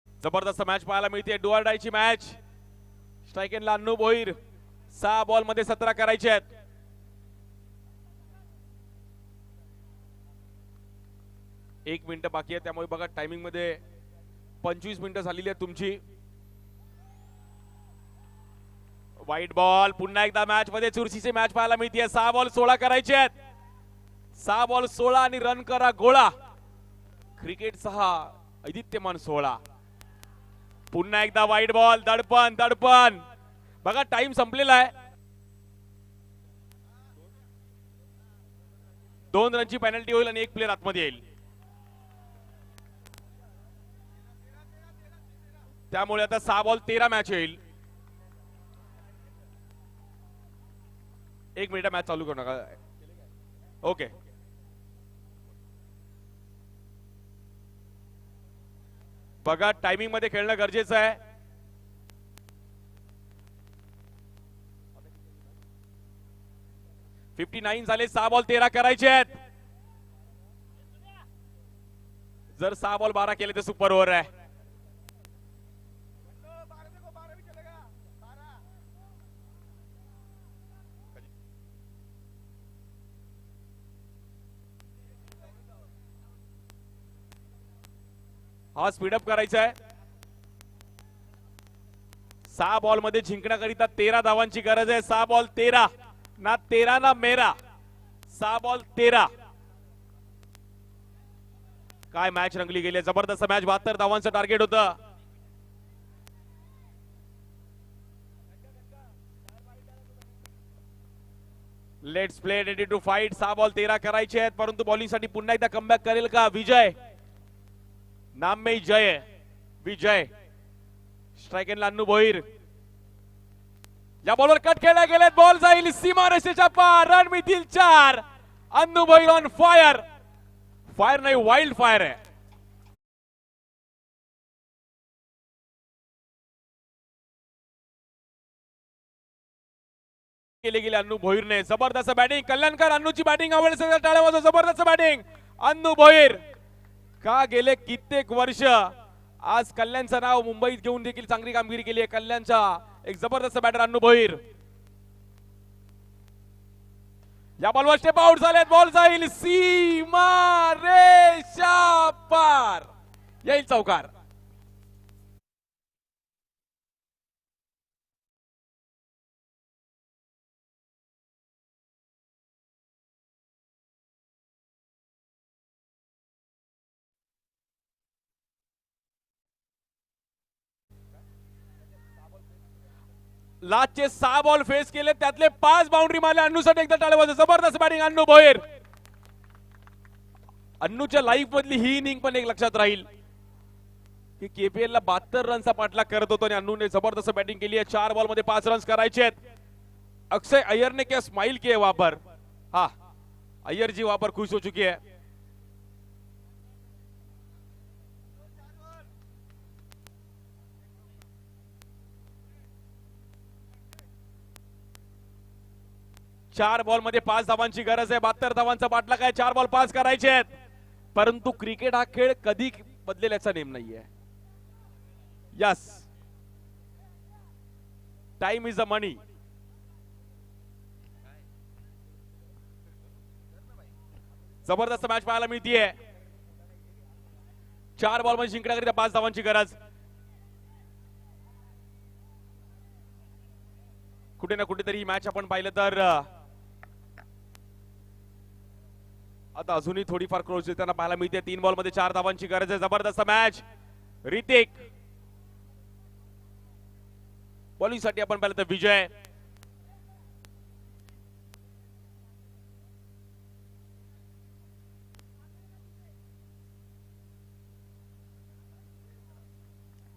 जबरदस्त मॅच पाहायला मिळते. डू ऑर डायची मॅच. स्ट्राइक एंडला अन्नू भोईर. 6 बॉल मध्ये 17 करायचे आहेत. एक मिनिट बाकी आहे त्यामुळे बघा टायमिंग मध्ये 25 मिनिटं झालेली आहेत तुमची. White ball. पुन्हा एकदा मॅच मध्ये चुरशीची मॅच पाहायला मिळते. 6 बॉल 16 करायचे आहेत. 6 बॉल 16 आणि रन करा गोळा. क्रिकेटचा हा ऐदित्यमान सोहळा. पुन्हा एकदा वाईट बॉल. दडपण दडपण. बघा टाइम संपलेला आहे. 2 रनची पेनल्टी होईल आणि 1 प्लेअर आतमध्ये येईल. त्यामुळे आता 6 बॉल 13 मॅच येईल. 1 मिनिट मॅच चालू करू नका. ओके. बघा टायमिंग मध्ये खेळणं गरजेचं आहे. $59 झाले. 6 बॉल 13 करायचे आहेत. जर 6 बॉल 12 केले तर सुपर ओव्हर आहे. हा स्पीडअप करायचा आहे. 6 बॉल मध्ये जिंकण्याकरिता 13 धावांची गरज आहे. 6 बॉल 13 ना 13 ना मेरा. 6 बॉल 13. काय मॅच रंगली गेली. जबरदस्त मॅच. 72 धावांचं टार्गेट होतं. Let's play ready to fight. 6 ball 13 करायचे आहेत. परंतु बॉलिंग साठी पुन्हा एकदा कमबॅक करेल का विजय. नाम में जय है. विजय. Strike end Annu Bhoir. या बॉलवर कट खेळला गेलेत. बॉल जाईल सीमारेषेच्या पार. रन मिळतील 4. Annu Bhoir on fire. Fire नाही वाइल्ड फायर आहे. केले गेले अन्नू भोईरने. जबरदस्त बॅटिंग. कल्याणकर. अन्नूची बॅटिंग आवडली. टाळ्या वाजवा. जबरदस्त बॅटिंग. अन्नू भोईर. का गेले कित्येक वर्ष आज कल्याणचं नाव मुंबईत घेऊन देखील चांगली कामगिरी केली आहे. कल्याणचा एक जबरदस्त बॅटर अन्नू भोईर. या बॉलवर स्टेप आउट झालेत. बॉल जाईल सीमा रेषा पार. येईल चौकार. लास्टचे 6 बॉल फेस केले. त्यातले 5 बाउंड्री मारले. अन्नूसाठी एकदा टाळ्या वाजवा. जबरदस्त बॅटिंग अन्नू भोईर. अन्नूच्या लाईफ मधली ही इनिंग पण एक लक्षात राहील की केपीएल ला 72 रनचा पाठलाग करत होतो आणि अन्नूने जबरदस्त बॅटिंग केली आहे. 4 बॉल मध्ये 5 रन्स करायचे आहेत. अक्षय अय्यर ने क्या स्माइल किए वहां पर. हाँ अय्यर जी वहां पर खुश हो चुकी है. चार बॉल मध्ये 5 धावांची गरज आहे. 72 धावांचा पाठलाग आहे. 4 बॉल 5 करायचे आहेत. परंतु क्रिकेट हा खेळ कधी बदलेल याचा नेम नाहीये. यस टाइम इज द मनी. जबरदस्त मॅच पाहायला मिळतीये. 4 बॉल मध्ये जिंकण्याकरिता 5 धावांची गरज. कुठे ना कुठेतरी ही मॅच आपण पाहिलं तर आता अजूनही थोडीफार क्लोज देताना पाहायला मिळते. 3 बॉल मध्ये 4 धावांची गरज आहे. जबरदस्त मॅच. ऋतिक. बॉलिंग साठी आपण पाहिलं तर विजय.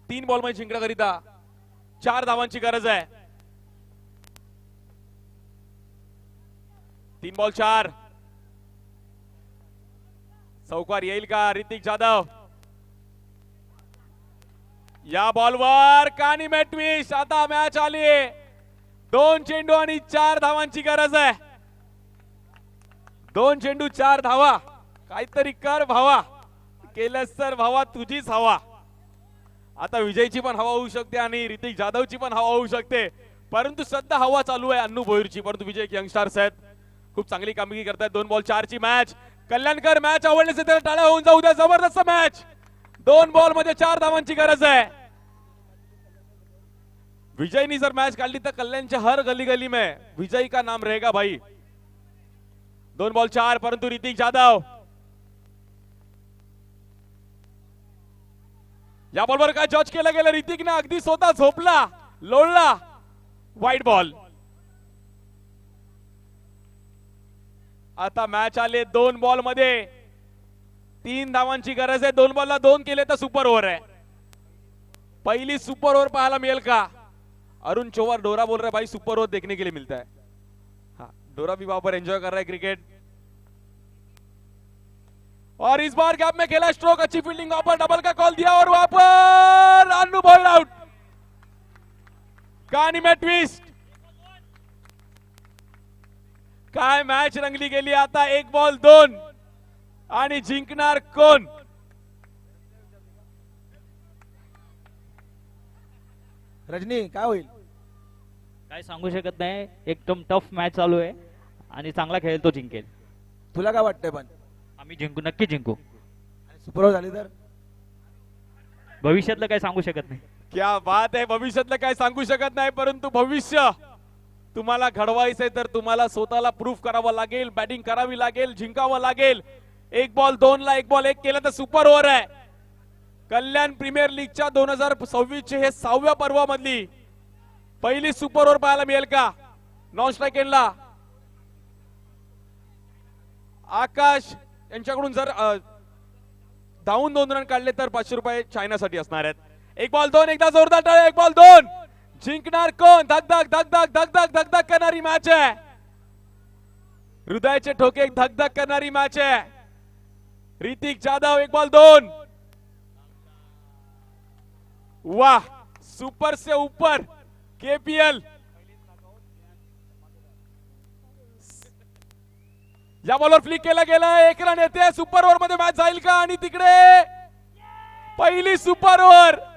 तीन बॉल मध्ये जिंकण्याकरिता 4 धावांची गरज आहे. 3 बॉल 4. चौकार येईल का. ऋतिक जाधव. या बॉलवर कानी में ट्विस्ट. आता मॅच आली. 2 चेंडू आणि 4 धावांची गरज आहे. 2 चेंडू 4 धावा. काहीतरी कर भावा. केलंस तर भावा तुझीच हवा. आता विजयची पण हवा होऊ शकते आणि ऋतिक जाधवची पण हवा होऊ शकते. परंतु सध्या हवा चालू आहे अन्नू भोईरची. परंतु विजय यंगस्टर्स आहेत. खूप चांगली कामगिरी करतायत. 2 बॉल 4 ची मॅच. कल्याणकर मॅच आवडली असेल तर टाळ्या होऊन जाऊ द्या. जबरदस्त मॅच. 2 बॉल मध्ये 4 धावांची गरज आहे. विजयनी जर मॅच काढली तर कल्याणच्या हर गली गली में विजय का नाम रहेगा भाई. 2 बॉल 4, परंतु ऋतिक जाधव या बॉलवर काय जज केलं गेलं. ऋतिकने अगदी स्वतः झोपला, लोळला. वाईट बॉल. आता मॅच आले 2 बॉल मध्ये 3 धावांची गरज आहे. 2 बॉलला 2 केले तर सुपर ओव्हर आहे. पहली सुपर ओव्हर पाहायला मिळेल का. अरुण चोवार डोरा बोल रहा है भाई सुपर ओवर देखने के लिए मिलता है. हाँ, डोरा भी वहां पर एंजॉय कर रहा है क्रिकेट. और इस बार गैप में खेला स्ट्रोक. अच्छी फील्डिंग वहां पर डबल का कॉल दिया और वहां पर अन्नू बॉल आउट. कहानी में ट्विस्ट. काय मॅच रंगली गेली आता. 1 बॉल 2 आणि जिंकणार कोण. रजनी काय होईल. काय सांगू शकत नाही. एकदम टफ मॅच चालू आहे आणि चांगला खेळेल तो जिंकेल. तुला काय वाटतंय पण. आम्ही जिंकू, नक्की जिंकू. सुपर ओव्हर झाली तर भविष्यातलं काय सांगू शकत नाही. क्या बात आहे. भविष्यातलं काय सांगू शकत नाही, परंतु भविष्य तुम्हाला घडवायचंय तर तुम्हाला स्वतःला प्रूफ करावं लागेल. बॅटिंग करावी लागेल, जिंकावं लागेल. 1 बॉल 2 ला 1 बॉल 1 केलं तर सुपर ओव्हर आहे. कल्याण प्रीमियर लीगच्या 2026 चे हे 6व्या पर्वामधली पहिली सुपर ओव्हर पाहायला मिळेल का. नॉन स्ट्राईक एंडला आकाश यांच्याकडून जर धावून 2 रन काढले तर 500 रुपये चायनासाठी असणार आहेत. 1 बॉल 2 एकदा जोरदार टाळ्या. 1 बॉल 2 जिंकणार कोण. धगधग धगधग धगधग धगधग करणारी मॅच आहे. हृदयाचे ठोके धगधग करणारी मॅच आहे. ऋतिक जाधव 1 बॉल 2. वाह, सुपर से ऊपर केपीएल. या बॉलवर फ्लिक केला गेला. 1 रन येते. सुपर ओव्हर मध्ये मॅच जाईल का. आणि तिकडे पहिली सुपर ओव्हर.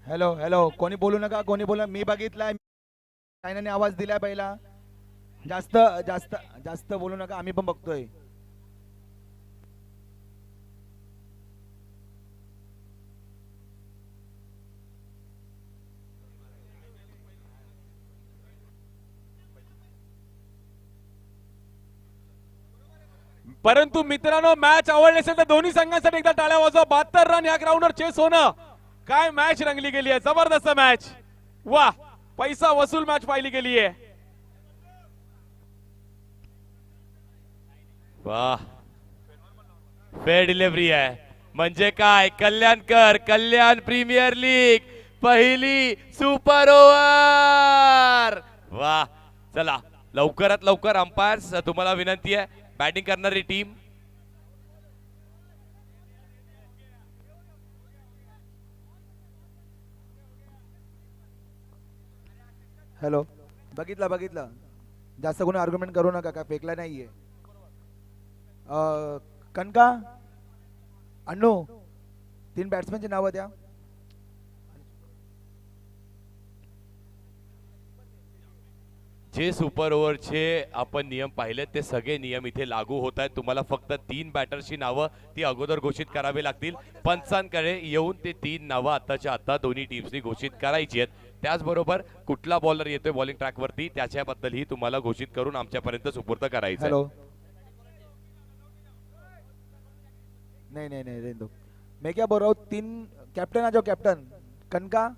Hello hello. कोणी बोलू नका, कोणी बोला. मी बघितलाय, चायनाने आवाज दिलाय पहिला. जास्त जास्त जास्त बोलू नका, आम्ही पण बघतोय. परंतु मित्रांनो, मॅच आवडली असेल तर दोन्ही संघांसाठी एकदा टाळ्या वाजवा. 72 रन या ग्राउंडवर चेस होणं. काय मॅच रंगली गेली आहे. जबरदस्त मॅच. वाह, पैसा वसूल मॅच पाहिली गेली आहे. वाह, फेअर डिलिव्हरी आहे. म्हणजे काय, कल्याणकर कल्याण प्रीमियर लीग पहिली सुपर ओव्हर. वाह, चला लवकरात लवकर अंपायर्स तुम्हाला विनंती आहे. बॅटिंग करणारी टीम हॅलो. बघितलं बघितलं. जास्त कोणी आर्ग्युमेंट करू नका, काय फेकला नाहीये. कनका, अण्णू, 3 बॅट्समॅनची नावं द्या. जे सुपर ओव्हरचे आपण नियम पाहिले ते सगळे नियम इथे लागू होत आहेत. तुम्हाला फक्त 3 बॅटर्सची नावं ती अगोदर घोषित करावी लागतील. पंचांकडे येऊन ते 3 नावं आताच्या आता दोन्ही टीम्सनी घोषित करायची आहेत. त्याचबरोबर कुठला बॉलर येतोय बॉलिंग ट्रॅक वरती त्याच्याबद्दलही तुम्हाला घोषित करून आमच्यापर्यंत सुपूर्द करायचं आहे. हेलो. नहीं नहीं नहीं रहने दो. मैं क्या बोल रहा हूँ, 3 कैप्टन आ जाओ. कैप्टन कनका,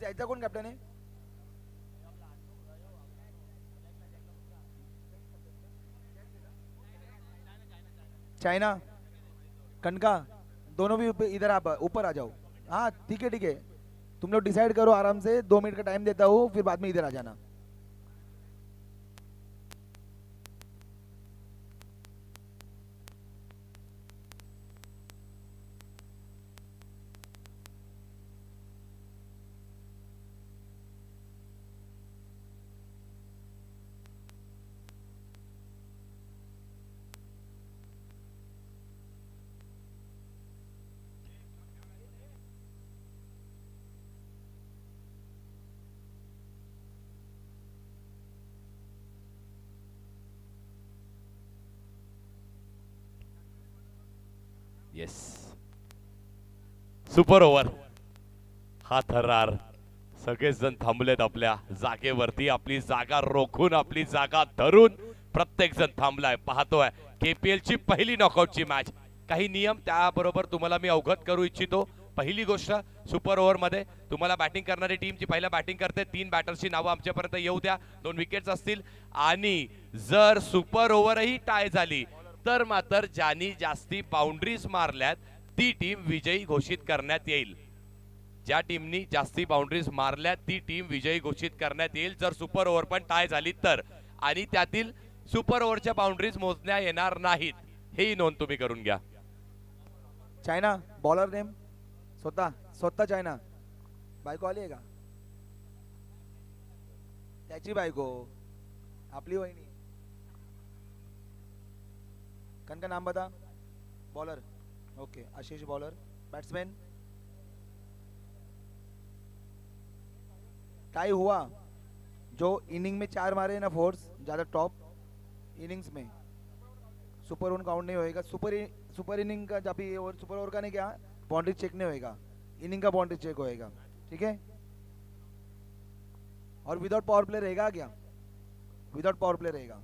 ऐसा कौन कैप्टन है. चाइना. कनका, दोनों भी इधर आप ऊपर आ जाओ. हाँ ठीक है ठीक है. तुम लोग डिसाइड करो आराम से. 2 मिनट का टाइम देता हूँ, फिर बाद में इधर आ जाना. येस, सुपर ओव्हर हा थरार. सगळेच जण थांबलेत आपल्या जागेवरती, आपली जागा रोखून, आपली जागा धरून प्रत्येक जण थांबलाय, पाहतोय. KPL ची पहिली नॉकआउटची मॅच. काही नियम त्याबरोबर तुम्हाला मी अवगत करू इच्छितो. पहिली गोष्ट, सुपर ओव्हर मध्ये तुम्हाला बॅटिंग करणारी टीम जी पहिला बॅटिंग करते 3 बॅटर्सची नावं आमच्यापर्यंत येऊ द्या. 2 विकेट्स असतील आणि जर सुपर ओव्हरही टाय झाली तर मात्र ज्यांनी जास्ती बाउंड्रीज मारल्यात ती टीम विजयी घोषित करण्यात येईल. ज्या टीमनी जास्ती बाउंड्रीज मारल्या ती टीम विजयी घोषित करण्यात येईल जर सुपर ओव्हर पण टाय झाली तर. आणि त्यातील सुपर ओव्हरच्या बाउंड्रीज मोजण्या येणार नाहीत, हेही नोंद तुम्ही करून घ्या. चायना बॉलर नेम स्वतः स्वतः चायना. बायको आली आहे का? त्याची बायको, आपली वहिनी. कनका नाम बता. Bowler okay, Ashish bowler. Batsman tie हुआ. जो इनिंग में 4 मारे ना फोर्स ज्यादा टॉप इनिंग्स में, सुपर ओवर काउंट नहीं होएगा. सुपर इनिंग का जब भी ओवर, सुपर ओवर का नहीं, क्या बाउंड्री चेक नहीं होएगा, इनिंग का बाउंड्री चेक होएगा. ठीक है. और विदाउट पावर प्ले रहेगा क्या? विदाउट पावर प्ले रहेगा.